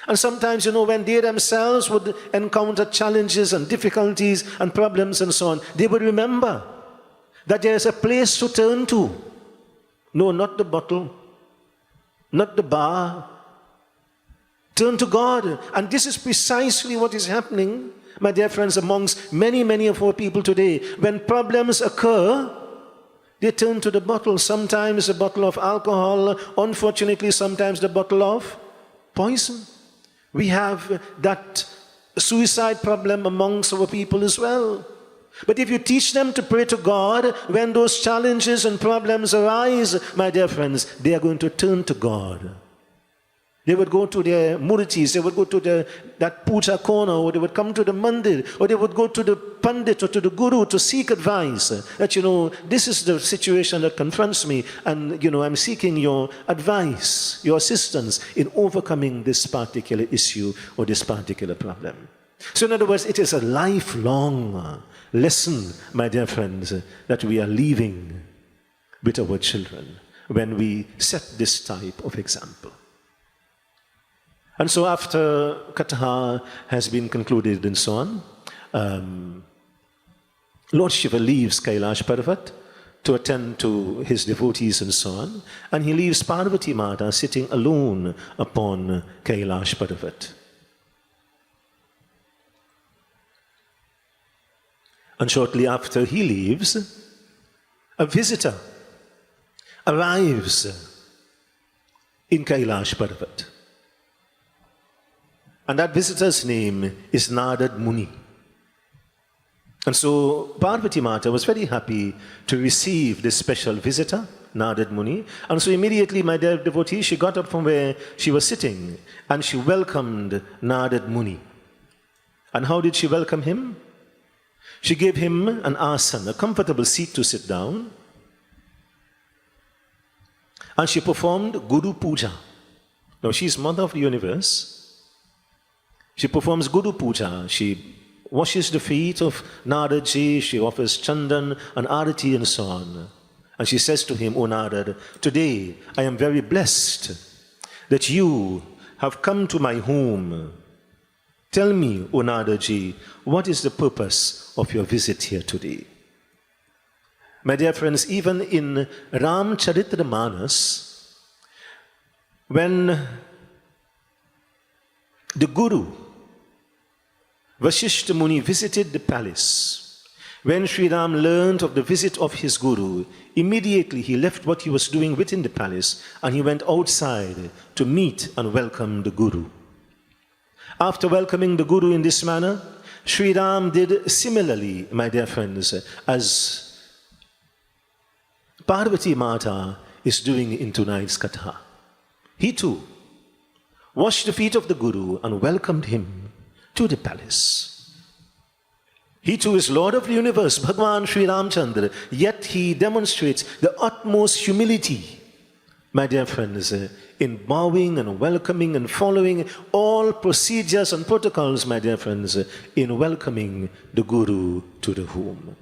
And sometimes, when they themselves would encounter challenges and difficulties and problems and so on, they would remember that there is a place to turn to. No, not the bottle, not the bar. Turn to God. And this is precisely what is happening, my dear friends, amongst many, many of our people today. When problems occur, they turn to the bottle. Sometimes a bottle of alcohol, unfortunately, sometimes the bottle of poison. We have that suicide problem amongst our people as well. But if you teach them to pray to God, when those challenges and problems arise, my dear friends, they are going to turn to God. They would go to their murtis, they would go to that puja corner, or they would come to the mandir, or they would go to the pandit or to the guru to seek advice. That, this is the situation that confronts me, and, I'm seeking your advice, your assistance in overcoming this particular issue or this particular problem. So in other words, it is a lifelong lesson, my dear friends, that we are leaving with our children when we set this type of example. And so after Katha has been concluded and so on, Lord Shiva leaves Kailash Parvat to attend to his devotees and so on, and he leaves Parvati Mata sitting alone upon Kailash Parvat. And shortly after he leaves, a visitor arrives in Kailash Parvat. And that visitor's name is Narad Muni. And so Parvati Mata was very happy to receive this special visitor, Narad Muni. And so immediately, my dear devotee, she got up from where she was sitting and she welcomed Narad Muni. And how did she welcome him? She gave him an asana, a comfortable seat to sit down. And she performed Guru Puja. Now, she's Mother of the Universe. She performs Guru Puja. She washes the feet of Naradji. She offers Chandan and Arati and so on. And she says to him, O Narad, today I am very blessed that you have come to my home. Tell me, O Naradji, what is the purpose of your visit here today? My dear friends, even in Ramcharitamanas, when the Guru, Vasishta Muni, visited the palace, when Sri Ram learned of the visit of his Guru, immediately he left what he was doing within the palace and he went outside to meet and welcome the Guru. After welcoming the Guru in this manner, Sri Ram did similarly, my dear friends, as Parvati Mata is doing in tonight's Katha. He too washed the feet of the Guru and welcomed him to the palace. He too is Lord of the universe, Bhagwan Sri Ramchandra, yet he demonstrates the utmost humility, my dear friends, in bowing and welcoming and following all procedures and protocols, my dear friends, in welcoming the Guru to the home.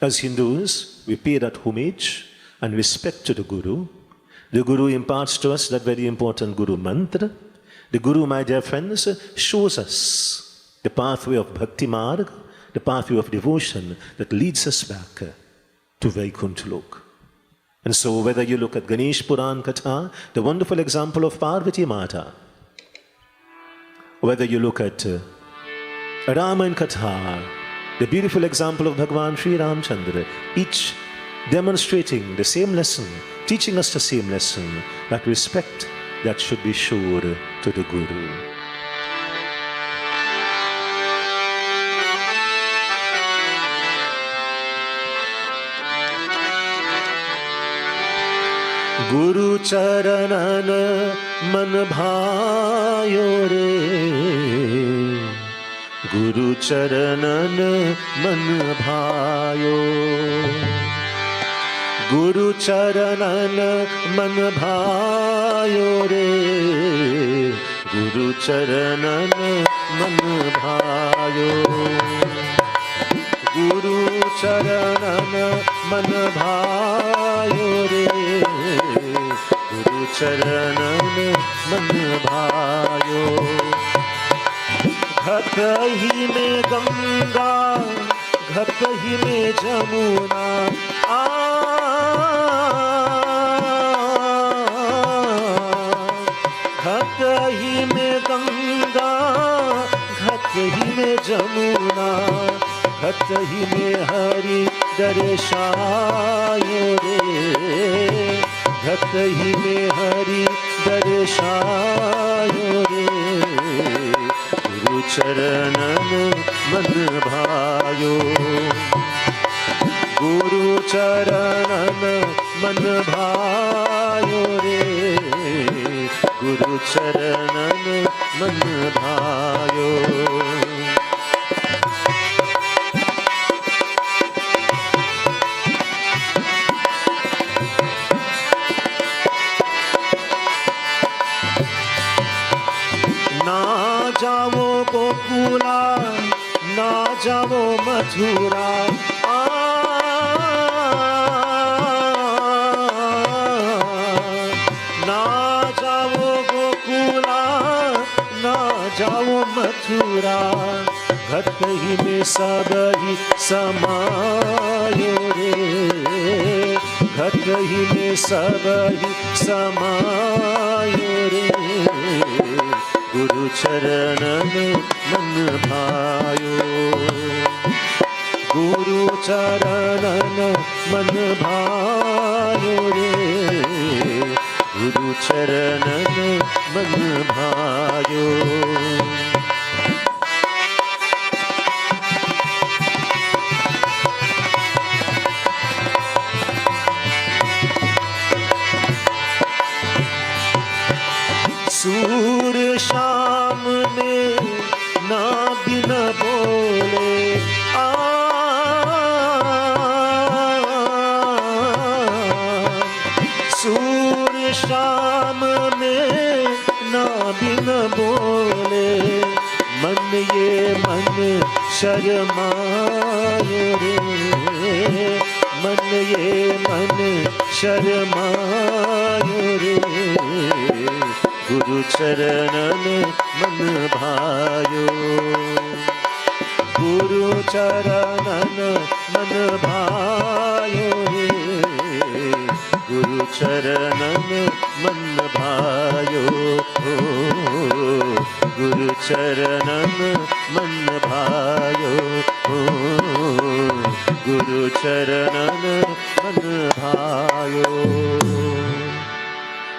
As Hindus, we pay that homage and respect to the Guru. The Guru imparts to us that very important Guru mantra. The Guru, my dear friends, shows us the pathway of Bhakti Marg, the pathway of devotion that leads us back to Vaikuntha Lok. And so whether you look at Ganesh Puran Katha, the wonderful example of Parvati Mata, whether you look at Ramayana Katha, the beautiful example of Bhagwan Sri Ramchandra, each demonstrating the same lesson, teaching us the same lesson, that respect that should be shown to the Guru. Guru Charanan man bhayo re, Guru Charanan man bhayo. Guru Charanan man bhayo re, Guru Charanan man bhayo. Guru Charanan man bhayo re, Guru Charanan man bhayo. घट ही में गंगा, घट ही में जमुना, घट ही में गंगा, घट ही में जमुना, घट ही में हरि दर्शायो रे, घट ही में हरि दर्शायो रे गुरु चरणन मन भायो गुरु चरणन मन भायो रे गुरु चरणन मन भायो ना जाओ गोकुला ना जाओ मथुरा ना जाओ गोकुला ना जाओ मथुरा घट ही में सब ही समायो रे घट ही में सब ही समायो रे गुरु चरणन मन भायो गुरु चरणन मन भायो रे गुरु चरणन मन भायो सूर शाम ने ना बिन बोले सूर शाम में ना बिन बोले मन ये मन शर्माए रे मन ये मन शर्माए रे गुरु चरणन मन भायो गुरु चरणन मन भायो रे गुरु चरणन मन भायो गुरु चरणन मन भायो गुरु चरणन मन भायो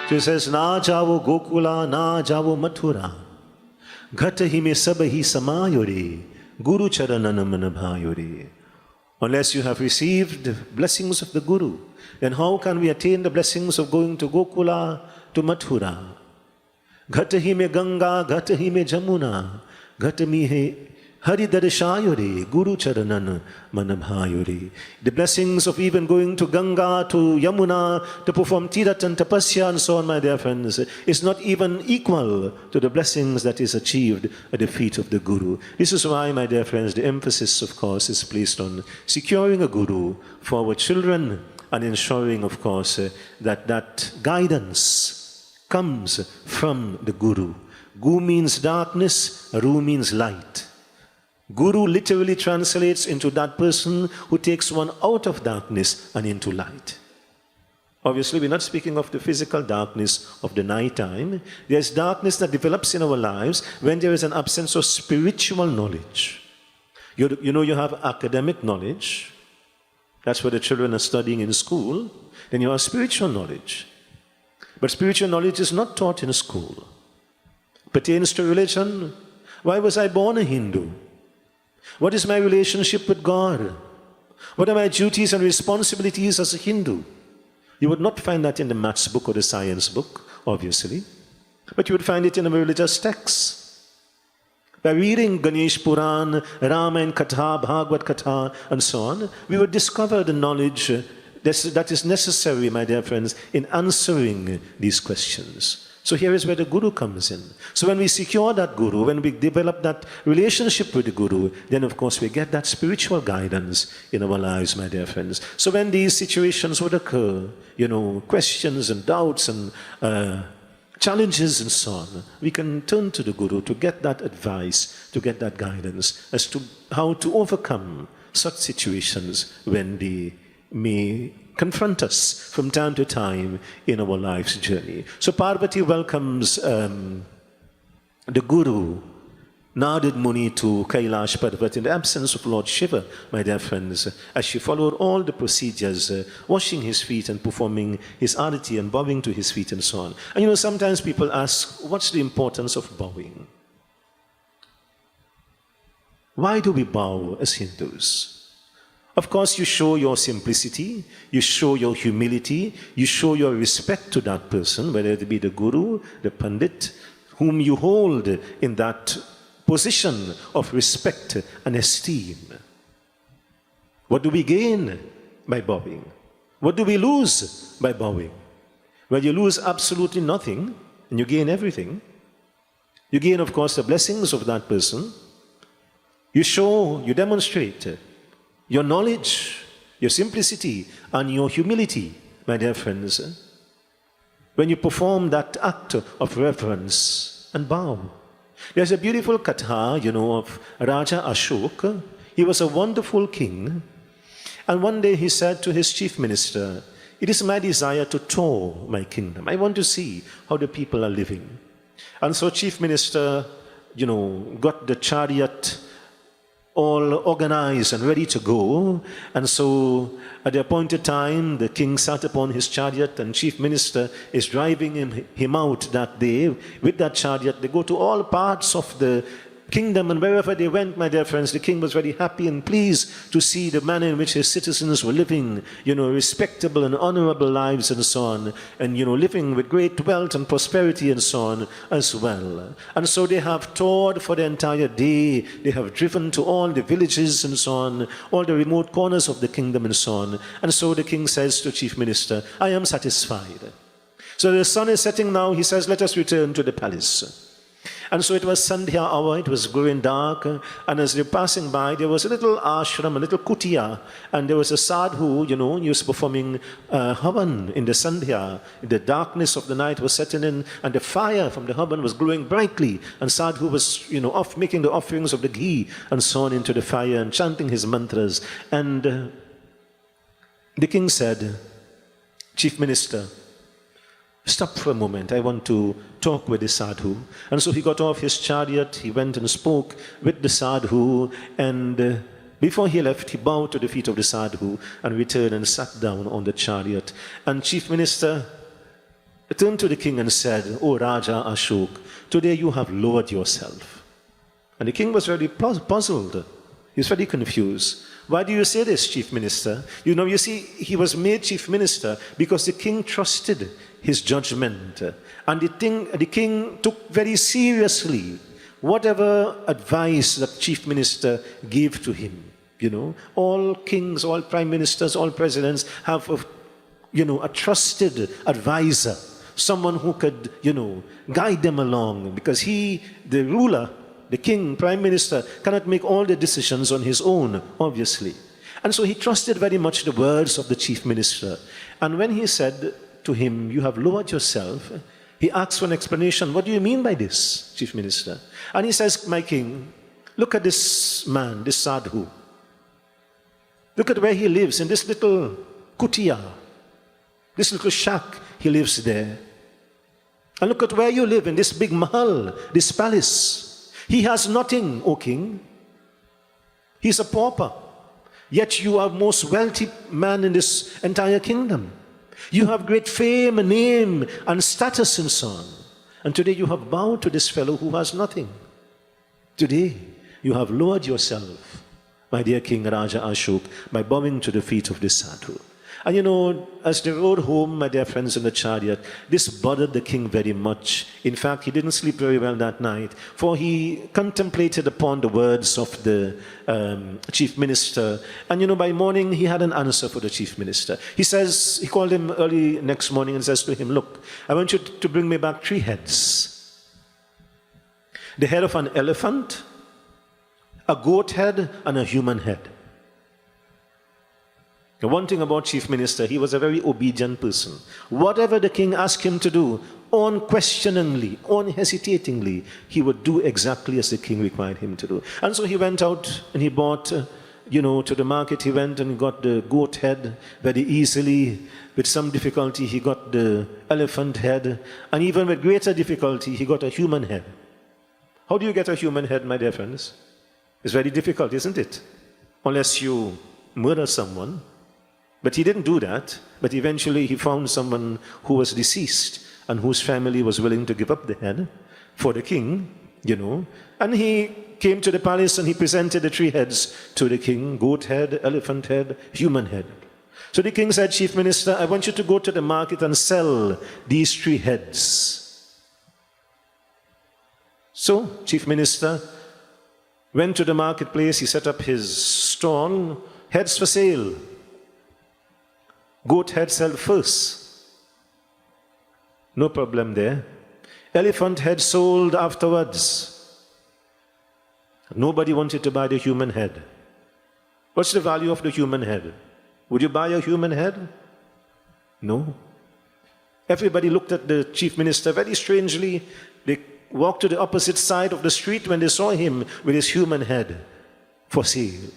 So he says, na javo Gokula, na javo Mathura. Ghat hi me sab hi samayo re, Guru charanana manabhayo re. Unless you have received blessings of the Guru, then how can we attain the blessings of going to Gokula, to Mathura? Ghat hi me Ganga, ghat hi me Jamuna, ghat mi he Hari darshayo re, Guru charanana manabhayo re. The blessings of even going to Ganga, to Yamuna, to perform Tirat and Tapasya and so on, my dear friends, is not even equal to the blessings that is achieved at the feet of the Guru. This is why, my dear friends, the emphasis, of course, is placed on securing a Guru for our children and ensuring, of course, that that guidance comes from the Guru. Gu means darkness, Ru means light. Guru literally translates into that person who takes one out of darkness and into light. Obviously, we're not speaking of the physical darkness of the night time. There's darkness that develops in our lives when there is an absence of spiritual knowledge. You have academic knowledge. That's what the children are studying in school. Then you have spiritual knowledge. But spiritual knowledge is not taught in school. Pertains to religion. Why was I born a Hindu? What is my relationship with God? What are my duties and responsibilities as a Hindu? You would not find that in the maths book or the science book, obviously. But you would find it in a religious text. By reading Ganesh Puran, Ramayana Katha, Bhagavad Katha, and so on, we would discover the knowledge that is necessary, my dear friends, in answering these questions. So here is where the Guru comes in. So when we secure that Guru, when we develop that relationship with the Guru, then of course we get that spiritual guidance in our lives, my dear friends. So when these situations would occur, questions and doubts and challenges and so on, we can turn to the Guru to get that advice, to get that guidance as to how to overcome such situations when they may confront us from time to time in our life's journey. So Parvati welcomes the Guru Narded Muni to Kailash Parvati in the absence of Lord Shiva, my dear friends, as she followed all the procedures, washing his feet and performing his arati and bowing to his feet and so on. And sometimes people ask, what's the importance of bowing? Why do we bow as Hindus? Of course, you show your simplicity, you show your humility, you show your respect to that person, whether it be the Guru, the Pandit, whom you hold in that position of respect and esteem. What do we gain by bowing? What do we lose by bowing? Well, you lose absolutely nothing and you gain everything. You gain, of course, the blessings of that person. You show, you demonstrate your knowledge, your simplicity, and your humility, my dear friends, when you perform that act of reverence and bow. There's a beautiful katha, of Raja Ashok. He was a wonderful king. And one day he said to his chief minister, "It is my desire to tour my kingdom. I want to see how the people are living." And so chief minister, got the chariot all organized and ready to go. And so at the appointed time, the king sat upon his chariot and chief minister is driving him out that day with that chariot. They go to all parts of the kingdom, and wherever they went, my dear friends, the king was very happy and pleased to see the manner in which his citizens were living, respectable and honorable lives and so on, and, living with great wealth and prosperity and so on as well. And so they have toured for the entire day. They have driven to all the villages and so on, all the remote corners of the kingdom and so on. And so the king says to chief minister, "I am satisfied." So the sun is setting now. He says, "Let us return to the palace." And so it was Sankhya hour, it was growing dark, and as they were passing by, there was a little ashram, a little kutia, and there was a sadhu, he was performing havan in the Sankhya. The darkness of the night was setting in, and the fire from the havan was glowing brightly, and sadhu was, off making the offerings of the ghee and so on into the fire and chanting his mantras. And the king said, "Chief minister, stop for a moment. I want to talk with the sadhu." And so he got off his chariot, he went and spoke with the sadhu, and before he left, he bowed to the feet of the sadhu and returned and sat down on the chariot. And chief minister turned to the king and said, "O Raja Ashok, today you have lowered yourself." And the king was very puzzled. He was very confused. "Why do you say this, chief minister?" You see, he was made chief minister because the king trusted his judgment. And the king took very seriously whatever advice that chief minister gave to him. All kings, all prime ministers, all presidents have a trusted advisor, someone who could, guide them along, because he, the ruler, the king, prime minister, cannot make all the decisions on his own, obviously. And so he trusted very much the words of the chief minister. And when he said to him, "You have lowered yourself," he asked for an explanation. "What do you mean by this, chief minister?" And he says, "My king, look at this man, this sadhu. Look at where he lives, in this little kutia, this little shack, he lives there. And look at where you live, in this big mahal, this palace. He has nothing, O king. He's a pauper. Yet you are most wealthy man in this entire kingdom. You have great fame and name and status and so on. And today you have bowed to this fellow who has nothing. Today you have lowered yourself, my dear King Raja Ashok, by bowing to the feet of this sadhu." And as they rode home, my dear friends, in the chariot, this bothered the king very much. In fact, he didn't sleep very well that night, for he contemplated upon the words of the chief minister. And by morning, he had an answer for the chief minister. He called him early next morning and says to him, "Look, I want you to bring me back 3 heads. The head of an elephant, a goat head, and a human head." The one thing about chief minister, he was a very obedient person. Whatever the king asked him to do, unquestioningly, unhesitatingly, he would do exactly as the king required him to do. And so he went out and he bought, to the market he went and got the goat head very easily. With some difficulty, he got the elephant head. And even with greater difficulty, he got a human head. How do you get a human head, my dear friends? It's very difficult, isn't it? Unless you murder someone. But he didn't do that. But eventually he found someone who was deceased and whose family was willing to give up the head for the king, And he came to the palace and he presented the 3 heads to the king: goat head, elephant head, human head. So the king said, Chief Minister, I want you to go to the market and sell these 3 heads. So, Chief Minister went to the marketplace, he set up his stall, heads for sale. Goat head sell first. No problem there. Elephant head sold afterwards. Nobody wanted to buy the human head. What's the value of the human head? Would you buy a human head? No. Everybody looked at the chief minister very strangely. They walked to the opposite side of the street when they saw him with his human head for sale.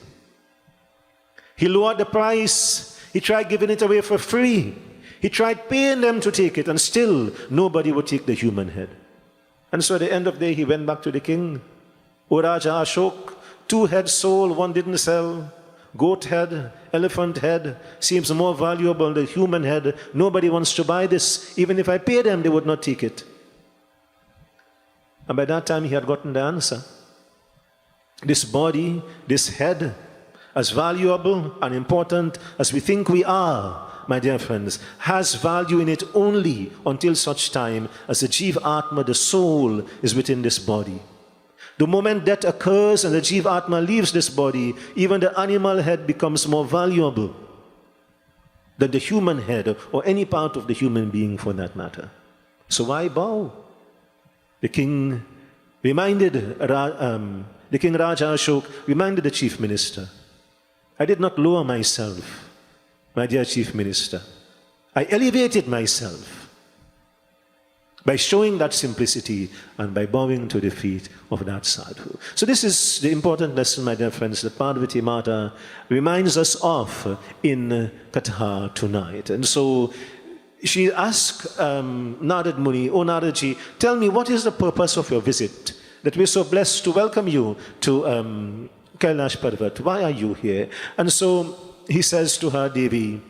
He lowered the price. He tried giving it away for free. He tried paying them to take it, and still nobody would take the human head. And so at the end of the day, he went back to the king. O Raja Ashok, 2 heads sold, 1 didn't sell. Goat head, elephant head seems more valuable than human head. Nobody wants to buy this. Even if I pay them, they would not take it. And by that time, he had gotten the answer. This body, this head, as valuable and important as we think we are, my dear friends, has value in it only until such time as the Jiva Atma, the soul, is within this body. The moment death occurs and the Jiva Atma leaves this body, even the animal head becomes more valuable than the human head or any part of the human being for that matter. So why bow? The king Raja Ashok reminded the chief minister, I did not lower myself, my dear chief minister. I elevated myself by showing that simplicity and by bowing to the feet of that sadhu. So this is the important lesson, my dear friends, that Parvati Mata reminds us of in Katha tonight. And so she asked Narad Muni, O Naradji, tell me, what is the purpose of your visit? That we're so blessed to welcome you to Kailash Parvat. Why are you here? And so he says to her, Devi,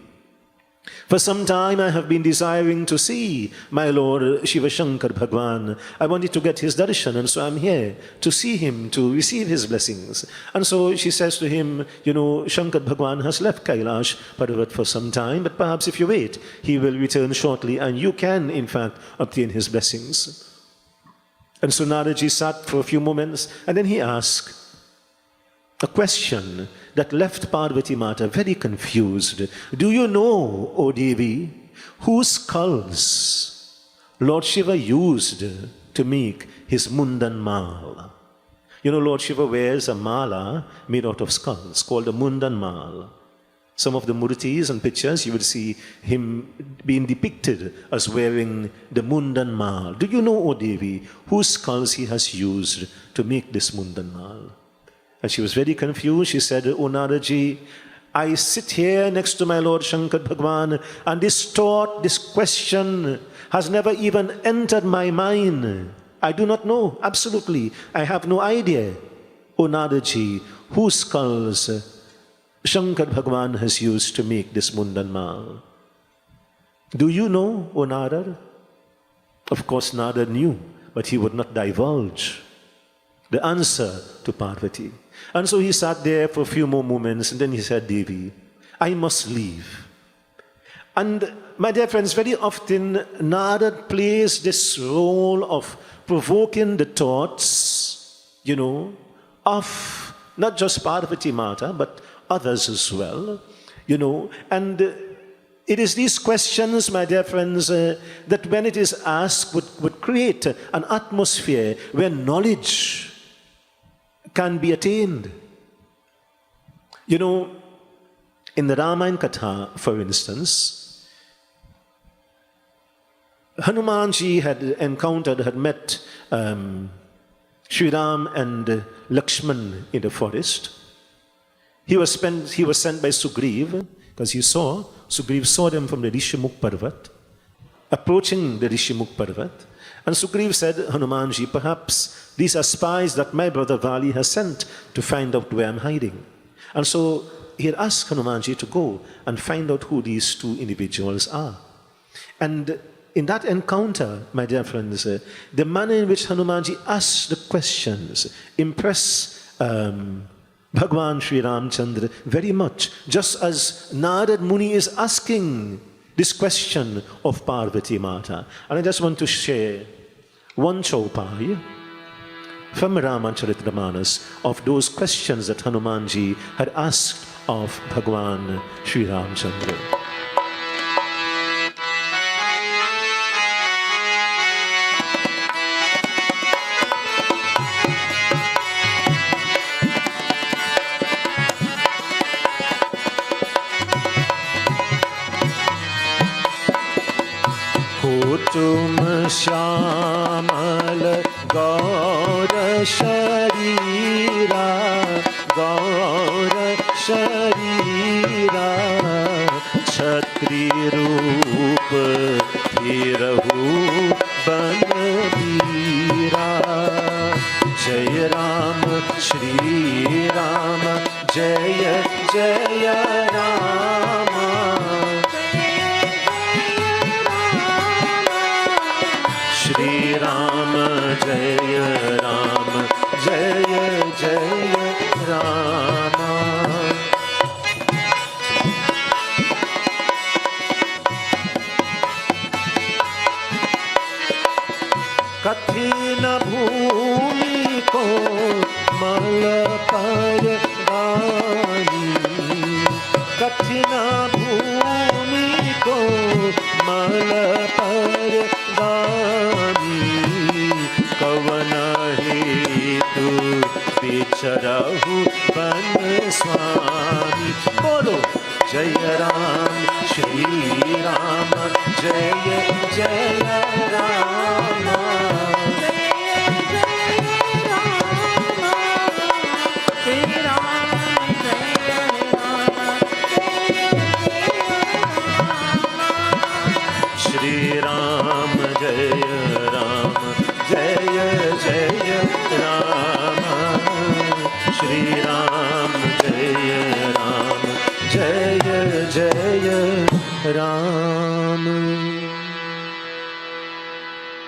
for some time I have been desiring to see my Lord Shiva Shankar Bhagwan. I wanted to get his darshan, and so I'm here to see him, to receive his blessings. And so she says to him, Shankar Bhagwan has left Kailash Parvat for some time, but perhaps if you wait, he will return shortly, and you can, in fact, obtain his blessings. And so Naradji sat for a few moments, and then he asked a question that left Parvati Mata very confused. Do you know, O Devi, whose skulls Lord Shiva used to make his Mundan Mal? Lord Shiva wears a mala made out of skulls called the Mundan Mal. Some of the murtis and pictures, you will see him being depicted as wearing the Mundan Mal. Do you know, O Devi, whose skulls he has used to make this Mundan Mal? And she was very confused. She said, O Naradji, I sit here next to my Lord Shankar Bhagwan, and this thought, this question has never even entered my mind. I do not know, absolutely. I have no idea, O Naradji, whose skulls Shankar Bhagwan has used to make this Mundan Mal. Do you know, O Narad? Of course, Narad knew, but he would not divulge the answer to Parvati. And so he sat there for a few more moments, and then he said, Devi, I must leave. And my dear friends, very often Narad plays this role of provoking the thoughts, of not just Parvati Mata, but others as well, and it is these questions, my dear friends, that when it is asked would create an atmosphere where knowledge can be attained. In the Ramayana Katha, for instance, Hanumanji had met Sri Ram and Lakshman in the forest. He was sent by Sugriv, because Sugriv saw them from the Rishimukh Parvat, approaching the Rishimukh Parvat, And Sugriv said, Hanumanji, perhaps these are spies that my brother Vali has sent to find out where I'm hiding. And so he had asked Hanumanji to go and find out who these two individuals are. And in that encounter, my dear friends, the manner in which Hanumanji asked the questions impressed Bhagwan Sri Ramchandra very much, just as Narad Muni is asking this question of Parvati Mata. And I just want to share one chaupai from Ramacharitra of those questions that Hanumanji had asked of Bhagwan Sri Ramchandra. तुम श्यामल गौर शरीरा गौर शरीरा छत्री रूप फिरहु बनबीरा जय राम श्री राम जय जय Ram Shri Ram Jaya Ram Jaya Jaya Rama कठिन भूमि को मल पर गानी कठिन भूमि को मल पर गानी कवन हेतु बिचरहु बन स्वामी बोलो जय राम श्री राम जय जय राम श्री राम जय राम जय जय राम श्री राम जय राम जय जय Ram.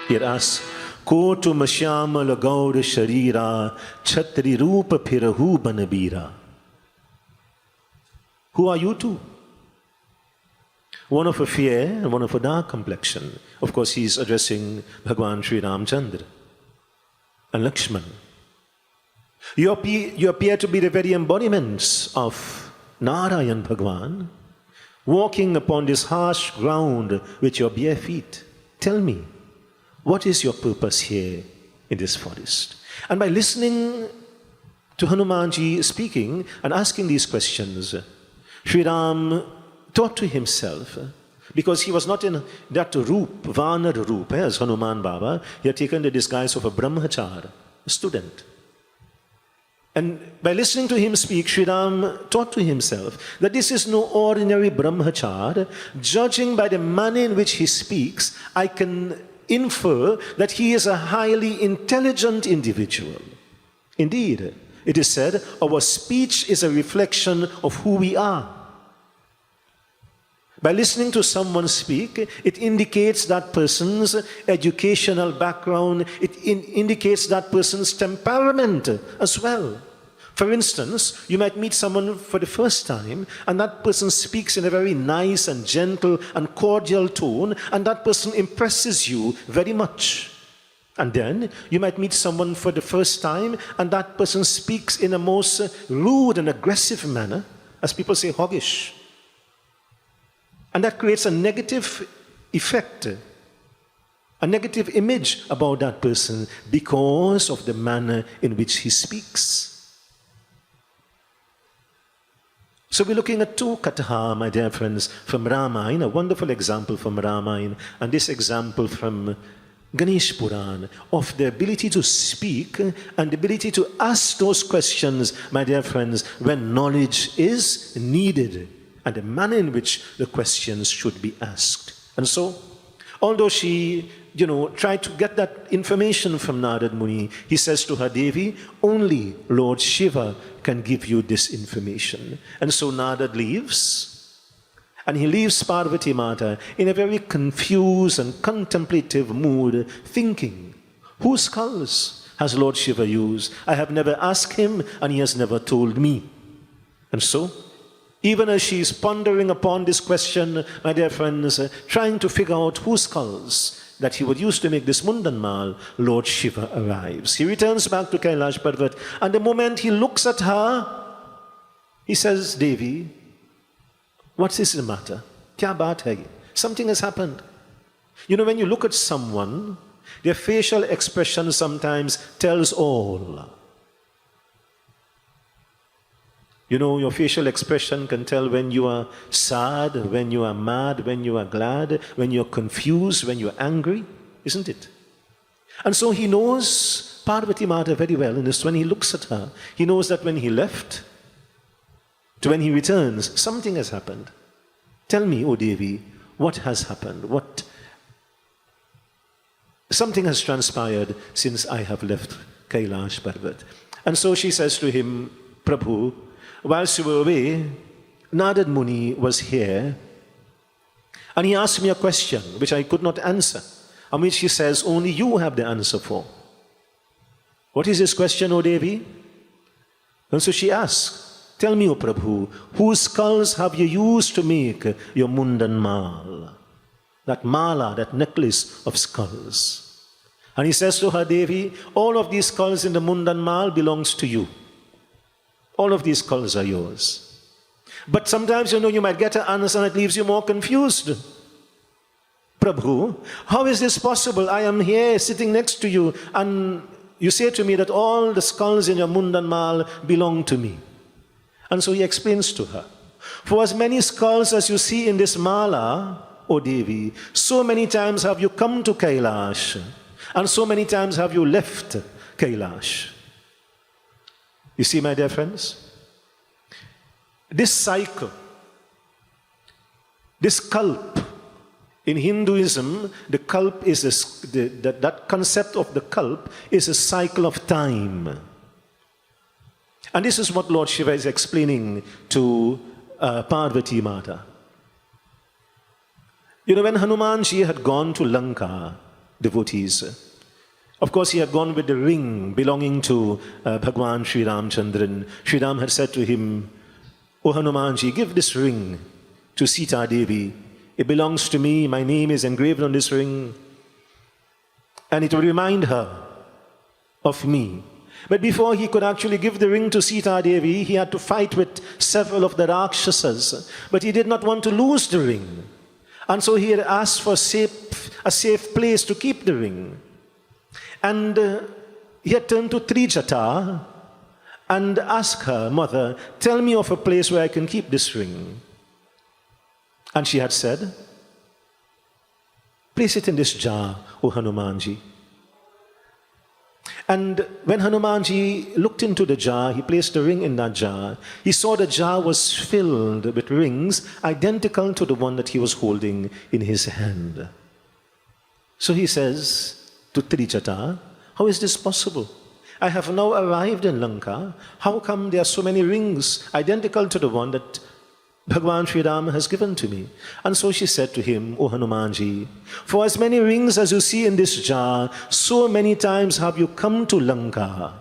Here asks, Kotu Mashyamala Gaur Sharira Chhatri Rupa Phirahu Banabira. Who are you two? One of a fair and one of a dark complexion. Of course, he is addressing Bhagwan Sri Ramchandra and Lakshman. You appear to be the very embodiments of Narayan Bhagwan, walking upon this harsh ground with your bare feet. Tell me, what is your purpose here in this forest? And by listening to Hanumanji speaking and asking these questions, Sri Ram thought to himself, because he was not in that roop, Vanar roop, as Hanuman Baba, he had taken the disguise of a brahmachar, a student. And by listening to him speak, Sri Ram thought to himself that this is no ordinary brahmachar. Judging by the manner in which he speaks, I can infer that he is a highly intelligent individual. Indeed, it is said, our speech is a reflection of who we are. By listening to someone speak, it indicates that person's educational background, it indicates that person's temperament as well. For instance, you might meet someone for the first time, and that person speaks in a very nice and gentle and cordial tone, and that person impresses you very much. And then you might meet someone for the first time, and that person speaks in a most rude and aggressive manner, as people say, hoggish. And that creates a negative effect, a negative image about that person because of the manner in which he speaks. So we're looking at two katha, my dear friends, from Ramayana, a wonderful example from Ramayana, and this example from Ganesh Puran, of the ability to speak and the ability to ask those questions, my dear friends, when knowledge is needed, and the manner in which the questions should be asked. And so, although she tried to get that information from Narad Muni. He says to her, Devi, only Lord Shiva can give you this information. And so Narad leaves. And he leaves Parvati Mata in a very confused and contemplative mood, thinking, whose skulls has Lord Shiva used? I have never asked him, and he has never told me. And so, even as she is pondering upon this question, my dear friends, trying to figure out whose skulls that he would use to make this Mundanmal, Lord Shiva arrives. He returns back to Kailash Parvat, and the moment he looks at her, he says, Devi, what is the matter? Kya baat hai? Something has happened. When you look at someone, their facial expression sometimes tells all. Your facial expression can tell when you are sad, when you are mad, when you are glad, when you're confused, when you're angry, isn't it? And so he knows Parvati Mata very well, and when he looks at her, he knows that when he left, to when he returns, something has happened. Tell me, O Devi, what has happened? Something has transpired since I have left Kailash Parvat. And so she says to him, Prabhu, whilst you were away, Narad Muni was here, and he asked me a question which I could not answer, and which he says only you have the answer for. What is this question, O Devi? And so she asks, tell me, O Prabhu, whose skulls have you used to make your Mundan Mal? That mala, that necklace of skulls. And he says to her, Devi, all of these skulls in the Mundan Mal belongs to you. All of these skulls are yours. But sometimes, you might get an answer and it leaves you more confused. Prabhu, how is this possible? I am here sitting next to you, and you say to me that all the skulls in your Mundan Mal belong to me. And so he explains to her, for as many skulls as you see in this mala, O Devi, so many times have you come to Kailash, and so many times have you left Kailash. You see, my dear friends, this cycle, this kalp, in Hinduism, the kalp is that concept of the kalp is a cycle of time. And this is what Lord Shiva is explaining to Parvati Mata. When Hanumanji had gone to Lanka, devotees, of course he had gone with the ring belonging to Bhagwan Sri Ramchandran. Sri Ram had said to him, O Hanumanji, give this ring to Sita Devi. It belongs to me, my name is engraved on this ring, and it will remind her of me. But before he could actually give the ring to Sita Devi, he had to fight with several of the Rakshasas. But he did not want to lose the ring. And so he had asked for a safe place to keep the ring. And he had turned to Trijata and asked her, Mother, tell me of a place where I can keep this ring. And she had said, place it in this jar, O Hanumanji. And when Hanumanji looked into the jar, he placed the ring in that jar. He saw the jar was filled with rings identical to the one that he was holding in his hand. So he says to Trijata, how is this possible? I have now arrived in Lanka. How come there are so many rings identical to the one that Bhagwan Sri Ram has given to me? And so she said to him, O Hanumanji, for as many rings as you see in this jar, so many times have you come to Lanka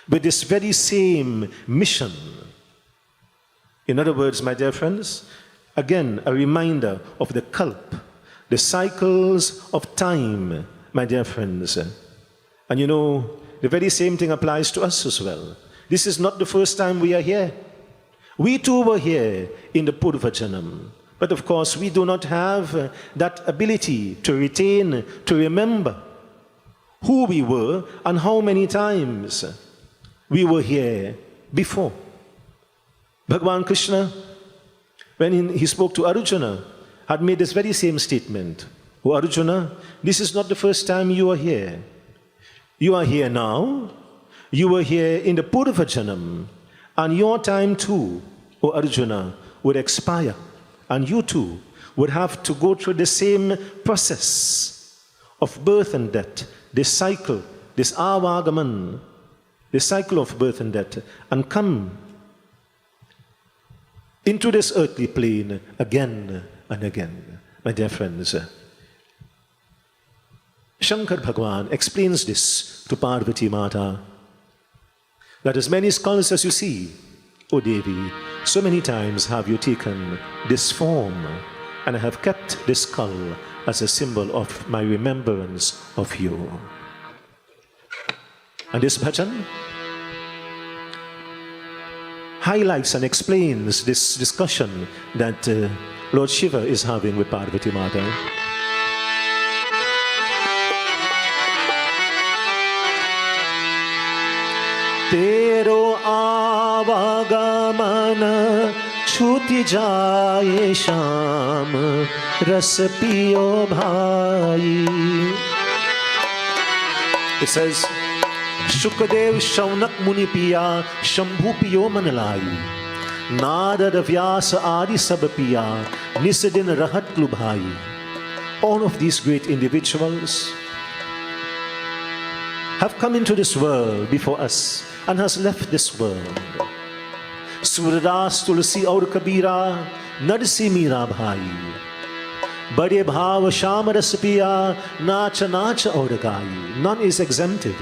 with this very same mission. In other words, my dear friends, again, a reminder of the kalp, the cycles of time, my dear friends. And the very same thing applies to us as well. This is not the first time we are here. We too were here in the Purva Janam. But of course, we do not have that ability to retain, to remember who we were and how many times we were here before. Bhagwan Krishna, when he spoke to Arjuna, had made this very same statement. Oh Arjuna, this is not the first time you are here. You are here now. You were here in the Purva Janam. And your time too, O Arjuna, would expire. And you too would have to go through the same process of birth and death, this cycle, this avagaman, this cycle of birth and death, and come into this earthly plane again and again. My dear friends, Shankar Bhagwan explains this to Parvati Mata, that as many skulls as you see, O Devi, so many times have you taken this form, and I have kept this skull as a symbol of my remembrance of you. And this bhajan highlights and explains this discussion that Lord Shiva is having with Parvati Mata. Tero avagaman छूटी जाए शाम रस पियो भाई. It says, Shukadev Shaunak Muni piya Shambhu piyo man lai. Narad Vyasa Adi sab piya Nisadin rahat lubhai. All of these great individuals have come into this world before us and has left this world. Surdas Tulsi aur Kabira Narsi Meera bhai. Bade bhav sham ras piya nacha nacha aur gai. None is exempted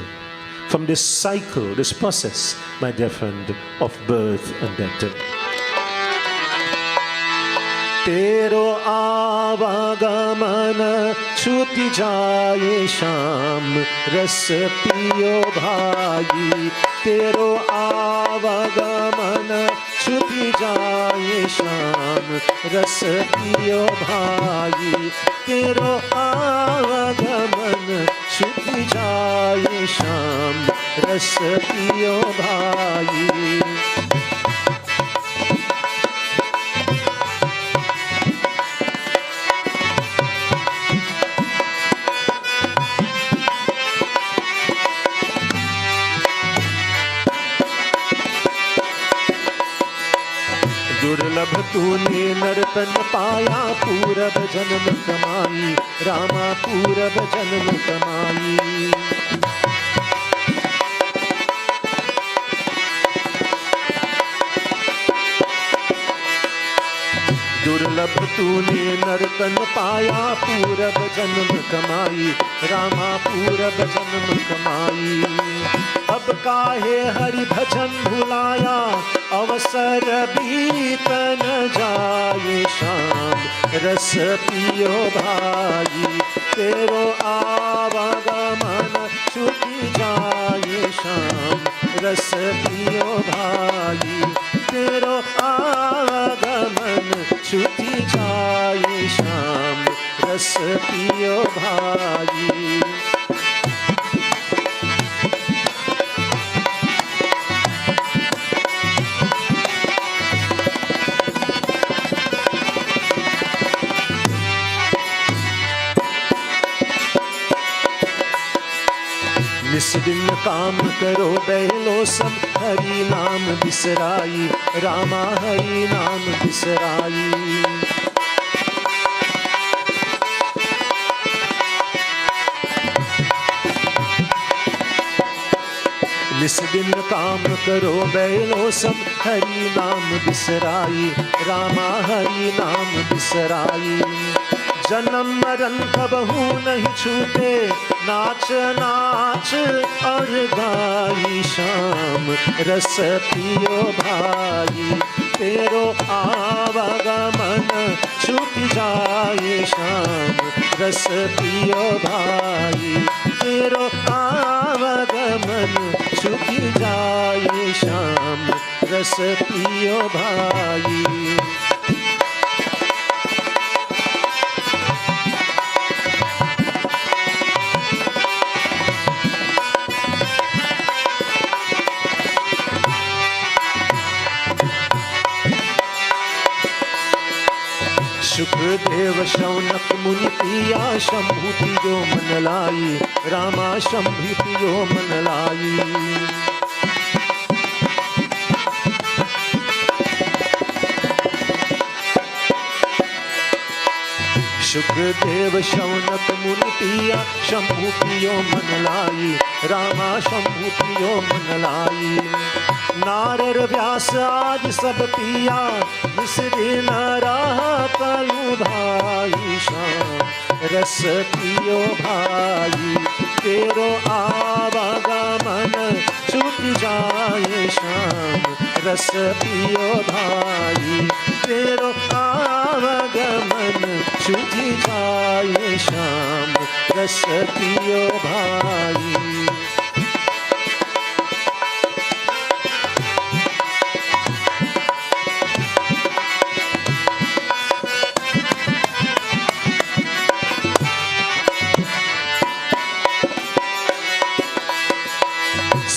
from this cycle, this process, my dear friend, of birth and death. Tero avagaman छूटी जाए शाम रस पियो भाई. तेरो आवागमन छूटी जाए शाम रस पियो भाई. तेरो आवागमन छूटी जाए शाम रस पियो भाई. दुर्लभ तूने नर्तन पाया पूरब जन्म कमाई. रामा पूरब जन्म कमाई. दुर्लभ तूने नर्तन पाया पूरब जन्म कमाई. रामा पूरब जन्म कमाई. अब काहे हरि भजन भुलाया अवसर बीतन जाए शाम रस पियो भाई. तेरो आवागमन छूटी जाए शाम रस पियो भाई. तेरो आवागमन छूटी जाए शाम रस पियो भाई. निस दिन काम करो बैलो सब हरि नाम बिसराई. रामा हरि नाम बिसराई. निस दिन काम करो बैलो सब हरि नाम बिसराई. रामा हरि नाम बिसराई. जन्म मरण कबहू नहीं छूटे नाच नाच और गाई शाम रस पियो भाई. तेरो आवागमन छूट जाए शाम रस पियो भाई. तेरो आवागमन छूट जाए शाम रस पियो भाई. शुक्रदेव शौनक मुनि पिया शंभु पियो मन लाई. रामा शंभु पियो मन लाई. शुक्रदेव शौनक मुनि पिया शंभु पियो मन लाई, रामा शंभु पियो मन लाई। नारद व्यास आदि सब पिया, मिसरी न रहा कलु भाई, श्याम रस पियो भाई। तेरो आवागमन छूट जाए श्याम रस पियो भाई, तेरो आवागमन छूट जाए श्याम रस पियो भाई।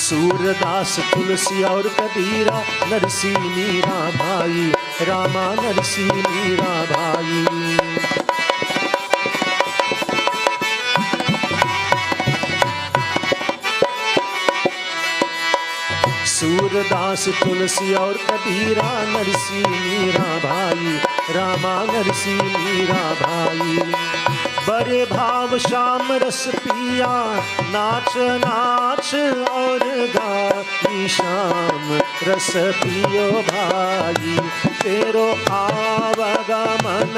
सूरदास तुलसी और कबीरा, नरसी मीरा भाई, रामा नरसी मीरा भाई। सूरदास तुलसी और कबीरा, नरसी मीरा भाई, रामा नरसी मीरा भाई। बड़े भाव श्याम रस पिया, नाच नाच और गाई, श्याम रस पियो भाई। तेरो आवागमन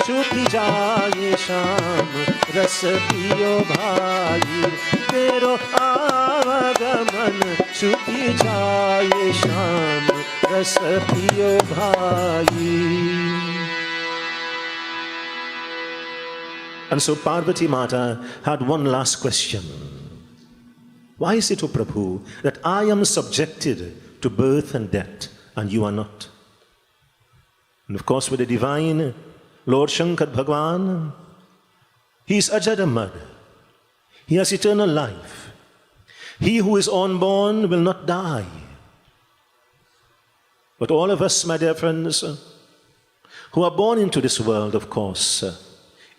छूट जाए श्याम रस पियो भाई, तेरो आवागमन छूट जाए श्याम रस पियो भाई। And so Parvati Mata had one last question. Why is it, O Prabhu, that I am subjected to birth and death and you are not? And of course with the divine Lord Shankar Bhagwan, he is Ajad Amar. He has eternal life. He who is unborn will not die. But all of us, my dear friends, who are born into this world, of course,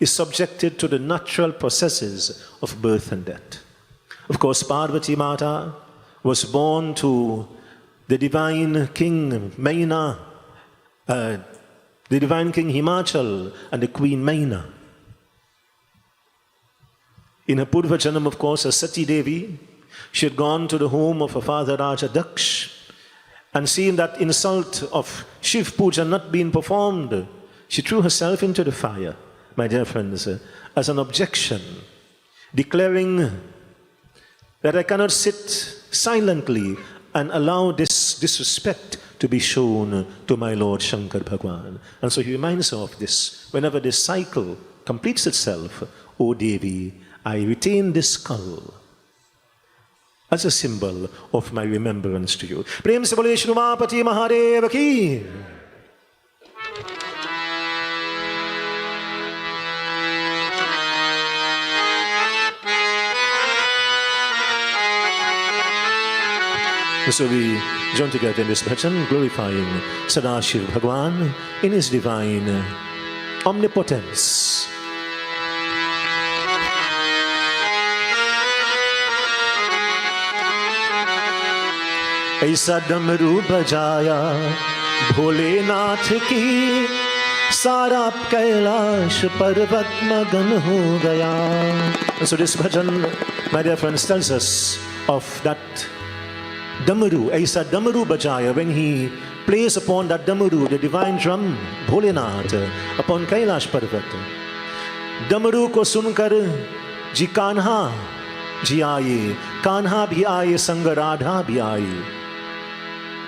is subjected to the natural processes of birth and death. Of course, Parvati Mata was born to the divine king Maina, the divine king Himachal and the queen Maina. In her Purva Janam, of course, as Sati Devi, she had gone to the home of her father Raja Daksh, and seeing that insult of Shiv Puja not being performed, she threw herself into the fire, my dear friends, as an objection, declaring that I cannot sit silently and allow this disrespect to be shown to my Lord Shankar Bhagwan. And so he reminds her of this. Whenever this cycle completes itself, O Devi, I retain this skull as a symbol of my remembrance to you. Prem se bole Shri Umapati Mahadev ki. So we join together in this bhajan, glorifying Sadashiv Bhagwan in his divine omnipotence. ऐसा डमरू बजाया भोलेनाथ की, सारा कैलाश पर्वत मगन हो गया. So this bhajan, my dear friends, tells us of that Damaru, Aisa Damaru Bajaya, when he plays upon that Damaru, the divine drum, Bholenath, upon Kailash Parvat. Damaru ko sunkar ji Kanha ji aaye, Kanha bhi aaye, Sang Radha bhi aaye.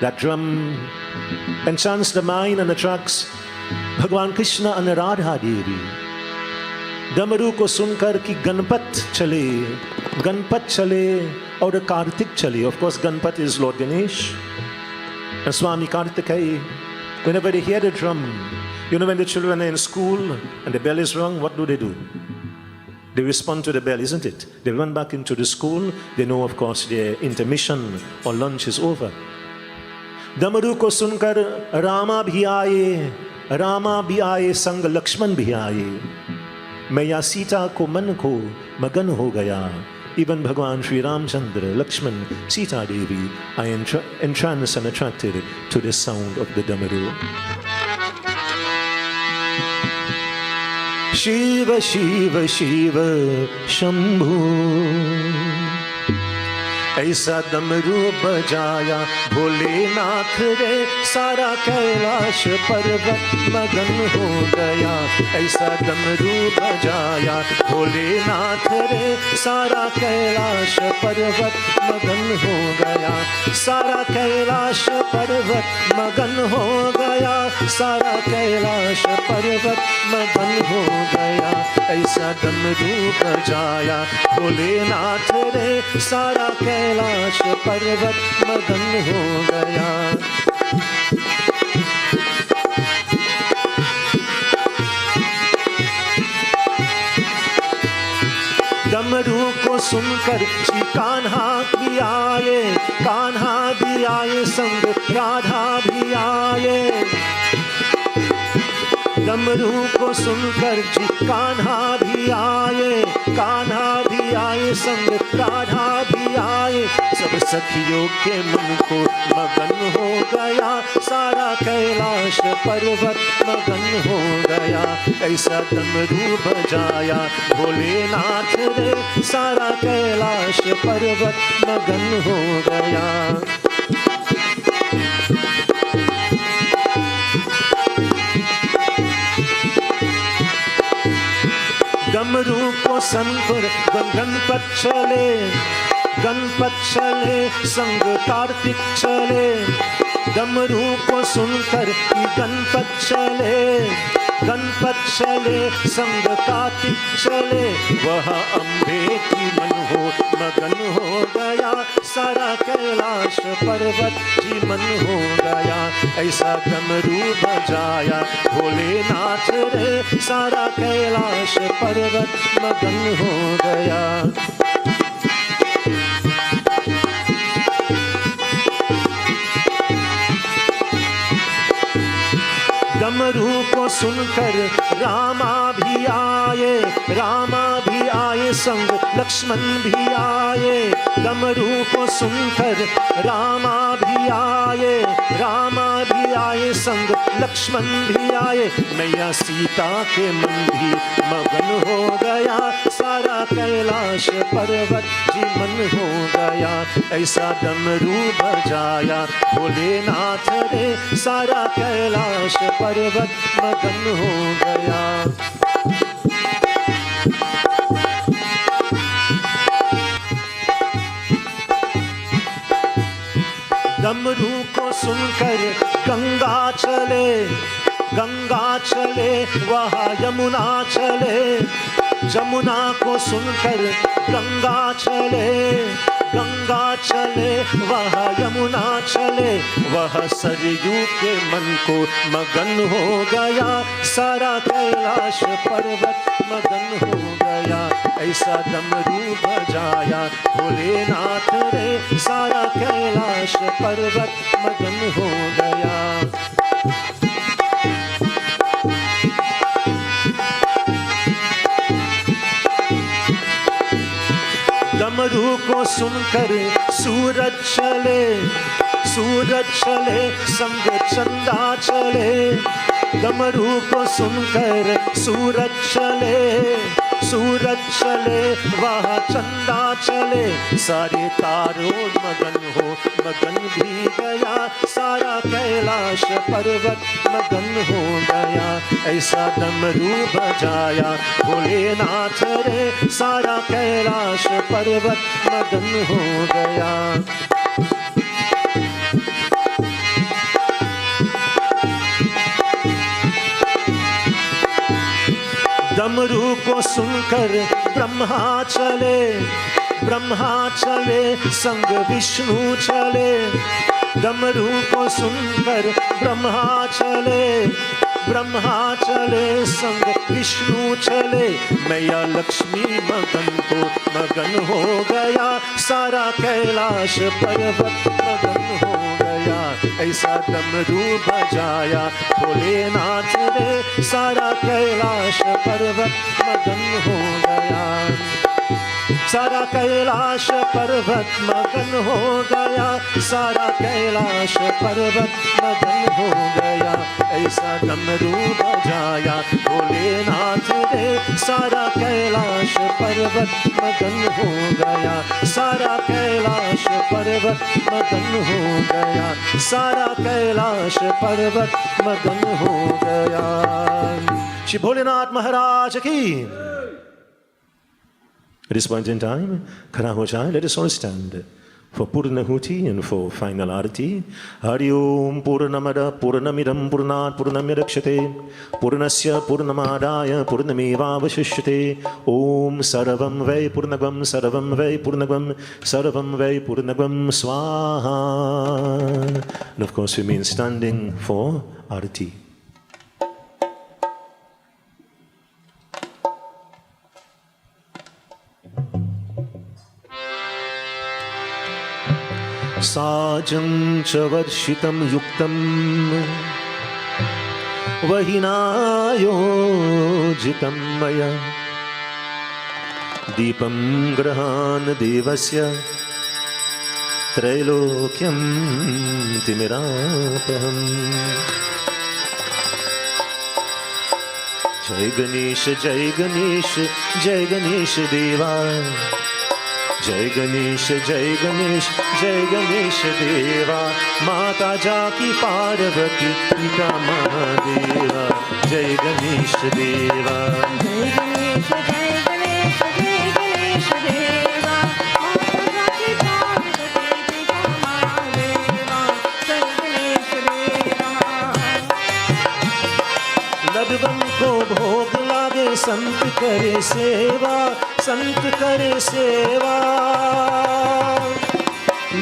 That drum enchants the mind and attracts Bhagwan Krishna and Radha Devi. Damaru ko sunkar ki Ganpat chale, or the Kartik chale. Of course, Ganpat is Lord Ganesh and Swami Kartikeya. Whenever they hear the drum, you know, when the children are in school and the bell is rung, what do? They respond to the bell, isn't it? They run back into the school. They know, of course, their intermission or lunch is over. Damaru ko sunkar Rama bhi aaye, Sang Lakshman bhi aaye. Maya Sita ko man ko magan ho gaya. Even Bhagwan Sri Ramchandra, Lakshman, Sita Devi are entranced and attracted to the sound of the Damaru. Shiv Shiv Shiv Shambhu. ऐसा डमरू बजाया भोलेनाथ रे, सारा कैलाश पर्वत मगन हो गया। ऐसा डमरू बजाया भोलेनाथ रे, सारा कैलाश पर्वत मगन हो गया। सारा कैलाश पर्वत मगन हो गया। सारा कैलाश पर्वत मगन हो गया। ऐसा डमरू बजाया भोलेनाथ रे, सारा कैलाश पर्वत मगन हो गया। डमरू को सुनकर श्री कान्हा भी आए, कान्हा भी आए संग राधा भी आए। डमरू को सुनकर जी कान्हा भी आए, कान्हा भी आए संग राधा भी आए। सब सखियों के मन को मगन हो गया। सारा कैलाश पर्वत मगन हो गया। ऐसा डमरू बजाया भोलेनाथ रे, सारा कैलाश पर्वत मगन हो गया। डमरू को संकर गणपत चले, गणपत चले संग कार्तिक चले। डमरू को सुनकर गणपत चले, गणपत चले संग कार्तिक चले। वह अम्बे की मन हो मगन हो गया। सारा कैलाश पर्वत जी मन हो गया। ऐसा डमरू बजाया भोलेनाथ रे, सारा कैलाश पर्वत मगन हो गया। डमरू को सुनकर रामा भी आए, रामा भी आए संग लक्ष्मण भी आए। डमरू को सुनकर रामा भी आए, रामा भी आए संग लक्ष्मण भी आए। मैया सीता के मन भी मगन हो गया। सारा कैलाश पर्वत जी मन हो गया। ऐसा डमरू बजाया भोलेनाथ रे, सारा कैलाश पर्वत मगन हो गया। डमरू को सुनकर गंगा चले, गंगा चले वहाँ यमुना चले। जमुना को सुनकर गंगा चले, गंगा चले वह यमुना चले। वह सरयू के मन को मगन हो गया। सारा कैलाश पर्वत मगन हो गया। ऐसा डमरू बजाया भोलेनाथ रे, सारा कैलाश पर्वत मगन हो गया। डमरू को सुनकर सूरज चले, सूरज चले संग चंदा चले। डमरू को सुनकर सूरज चले, सूरज चले वहाँ चंदा चले। सारे तारों मगन हो मगन भी गया। सारा कैलाश पर्वत मगन हो गया। ऐसा डमरू बजाया भोलेनाथ रे, सारा कैलाश पर्वत मगन हो गया। डमरू को सुनकर ब्रह्मा चले, ब्रह्मा चले संग विष्णु चले। डमरू को सुनकर ब्रह्मा चले, ब्रह्मा चले संग विष्णु चले। मैया लक्ष्मी मगन को मगन हो गया। सारा कैलाश पर्वत मगन हो गया। ऐसा डमरू बजाया भोलेनाथ रे, सारा कैलाश पर्वत मगन हो गया। सारा कैलाश पर्वत मगन हो गया, सारा कैलाश पर्वत मगन हो गया, ऐसा डमरू बजाया भोलेनाथ रे, सारा कैलाश पर्वत मगन हो गया, सारा कैलाश पर्वत मगन हो गया, सारा कैलाश पर्वत मगन हो गया। श्री भोलेनाथ महाराज की। At this point in time, खड़ा हो जाए, let us all stand for Purnahuti and for final Arati. Hari Om Purnamada Purnamidam Purnat Purnamidakshate Purnasya Purnamadaya Purnamevavashishyate Om Sarvam Vai Purnagam Sarvam Vai Purnagam Sarvam Vai Purnagam Swaha. And of course we mean standing for Arati. साजं च वर्षितं युक्तं वहिनायोजितं मया दीपं गृहान् देवस्य त्रैलोक्यं तिमिरापहम्। जय गणेश जय गणेश जय गणेश देवा, जय गणेश जय गणेश जय गणेश देवा, माता जाकी पार्वती पिता महादेवा, जय गणेश देवा। जय गणेश जय गणेश जय गणेश देवा, माता जाकी पार्वती पिता महादेवा, जय गणेश देवा। लड्डूं को भोग लागे संत करे सेवा, संत करे सेवा,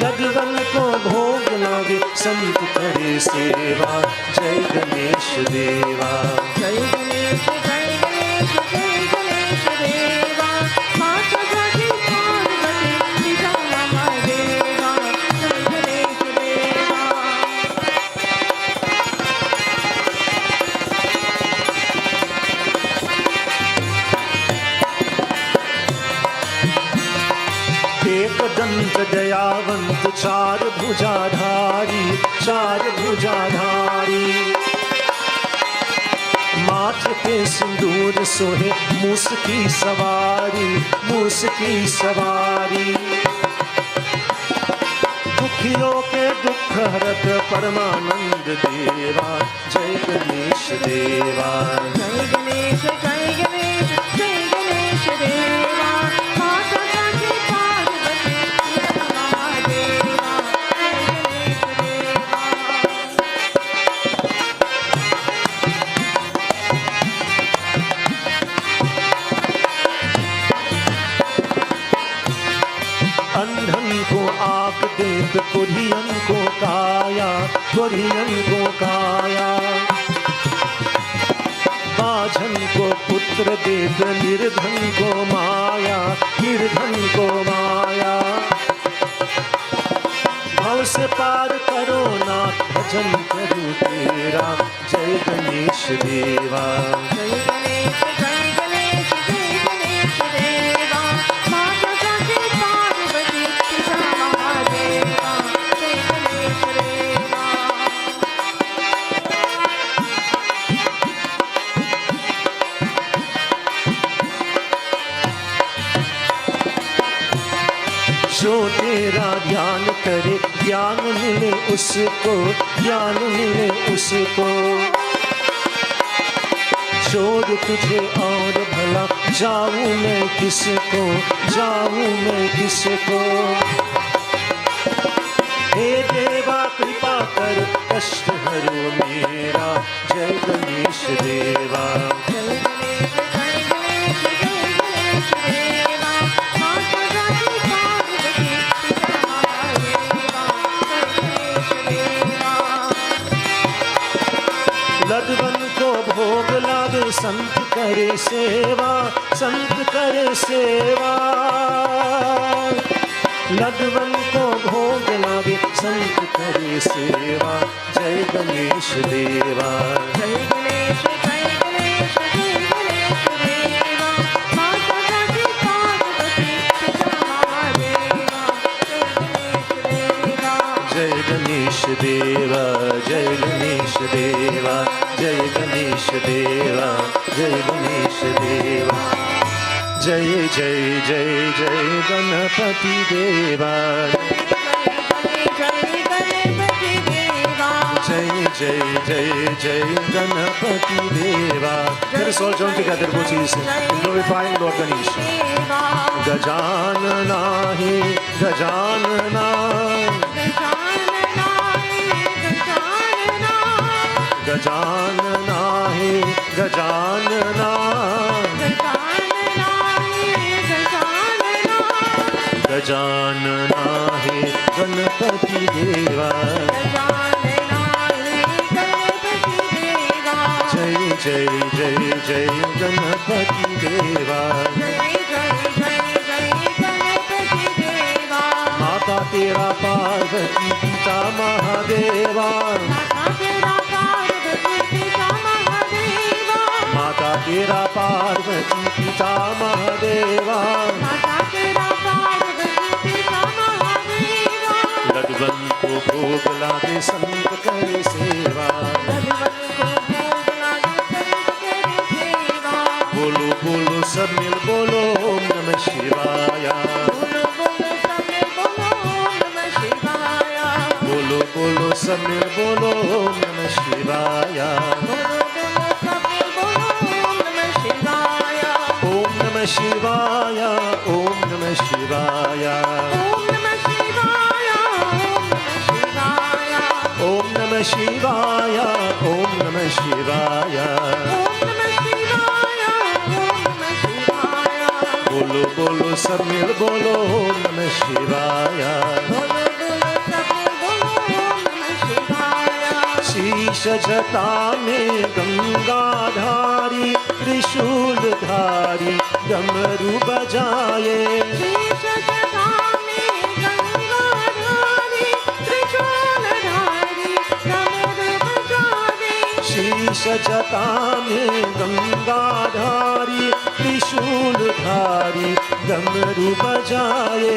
लड्डूं को भोग लागे संत करे सेवा, जय गणेश देवा। जय गणेश जय गणेश जय गणेश देवा, माता जाकी पार्वती पिता महादेवा, जय गणेश देवा। एक दंत दयावंत चार भुजाधारी, चार भुजाधारी, माथ पे सिंदूर सोहे मूस की सवारी, मूस की सवारी, दुखियों के दुख हरत परमानंद देवा, जय गणेश देवा। जय गणेश जय गणेश जय गणेश देवा, माता जाकी पार्वती पिता महादेवा, जय गणेश देवा। अंधन को आँख देख कुरियन को काया, कुरियन को काया, बाझन को पुत्र देख निर्धन को माया, निर्धन को माया, भव से पार करो ना भजन करूं तेरा, जय गणेश देवा। जय गणेश जय गणेश जय गणेश देवा, माता जाकी पार्वती पिता महादेवा, जय गणेश देवा। जो तेरा ध्यान करे ज्ञान मिले उसको, ज्ञान मिले उसको, छोड़ तुझे और भला जाऊं मैं किसको, जाऊं मैं किसको। हे देवा कृपा कर कष्ट हरो मेरा, जय गणेश देवा। जय गणेश जय गणेश जय गणेश देवा, माता जाकी पार्वती पिता महादेवा, जय गणेश देवा। लड्डूं को भोग लागे संत करे सेवा, संत करे सेवा, लड्डूं को भोग लागे संत करे सेवा, जय गणेश देवा। जय गणेश जय गणेश जय गणेश देवा, माता जाकी पार्वती पिता जय गणेश देवा, जय गणेश देवा, जय गणेश देवा। जय जय जय जय गणपति देवा, जय जय जय जय गणपति देवा। Let us all join together, devotees, in glorifying Lord Ganesh. Gajanana hi Gajanana, Gajanana hi Gajanana, Gajanana hi Ganapati Deva, जय जय जय जय गणपति देवा। माता तेरा पार्वती पिता महादेवा, माता तेरा पार्वती पिता महादेवा। लडवन को भोग लागे संत करे सेवा, बोलो बोलो सब मिल बोलो ओम नमः शिवाय, बोलो बोलो सब मिल बोलो ओम नमः शिवाय, ओम नमः शिवाय, ओम नमः शिवाय, ओम नमः शिवाय, ओम नमः शिवाय। बोलो बोलो सब मिल बोलो ओम नमः शिवाय, शीश जटा में गंगाधारी त्रिशूलधारी डमरू बजाए, शीश जटा में गंगाधारी त्रिशूलधारी डमरू बजाए,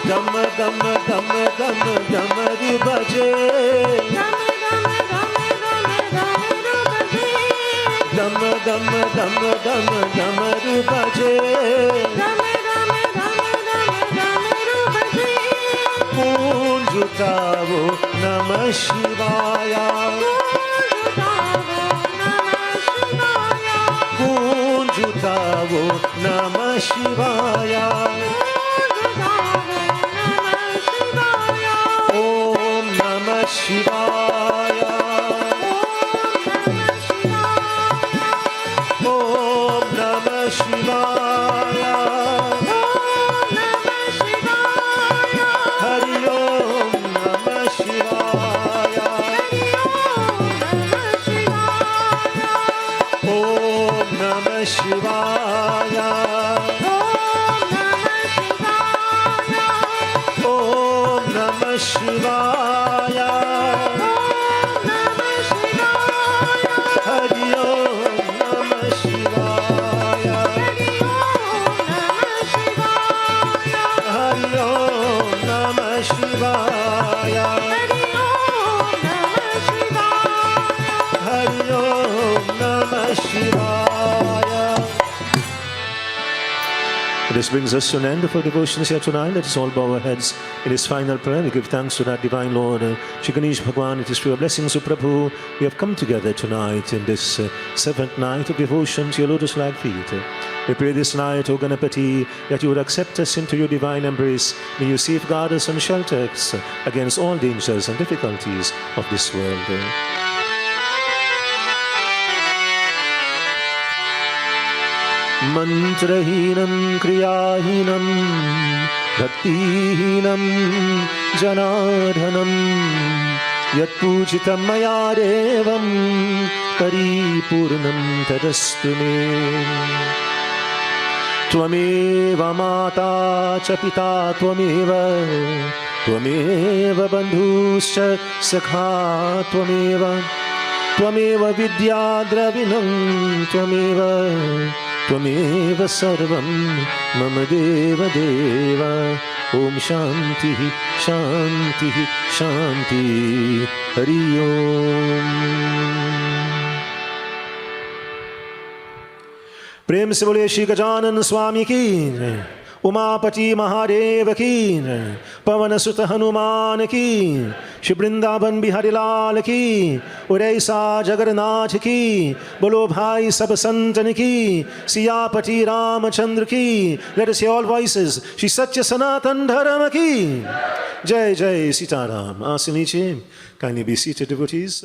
दम दम दम दम डमरू बजे, दम दम दम दम डमरू बजे, गूंज उठाओ नमः शिवाय, गूंज उठाओ नमः शिवाय, ओम नमः शिवाय, ओम नमः शिवाय, हरि ओम नमः शिवाय, ओम नमः शिवाय, ओम नमः शिवाय, हरि ओम नमः शिवाय, हरि ओम नमः शिवाय, हरि ओम नमः शिवाय। This brings us to an end of our devotions here tonight. Let us all bow our heads in this final prayer. We give thanks to that divine Lord, Shri Ganesh Bhagwan. It is through your blessings, O Prabhu, we have come together tonight in this seventh night of devotion to your lotus-like feet. We pray this night, O Ganapati, that you would accept us into your divine embrace. May you safeguard us and shelter us against all dangers and difficulties of this world. मंत्रहीनं क्रियाहीनं भक्तिहीनं जनार्दनं यत्पूजितं मया देवं परिपूर्णं तदस्तु मे। त्वमेव माता च पिता त्वमेव बन्धुश्च सखा त्वमेव विद्या द्रविणं त्वमेव त्वमेव सर्वं मम देवदेव ॐ शान्तिः शान्तिः शान्तिः हरि ओम। प्रेम से बोले श्री गजानन स्वामी की, उमापति महादेव की, पवन सुत हनुमान की, श्री वृंदावन बिहारी लाल की, उड़ैसा जगन्नाथ की, बोलो भाई सब संतन की, सियापति रामचंद्र की। Let us here all voices, Shri सत्य सनातन धर्म की जय जय सीताराम। आसन नीचे, kindly be seated devotees.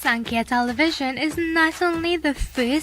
Sankhya television is not only the first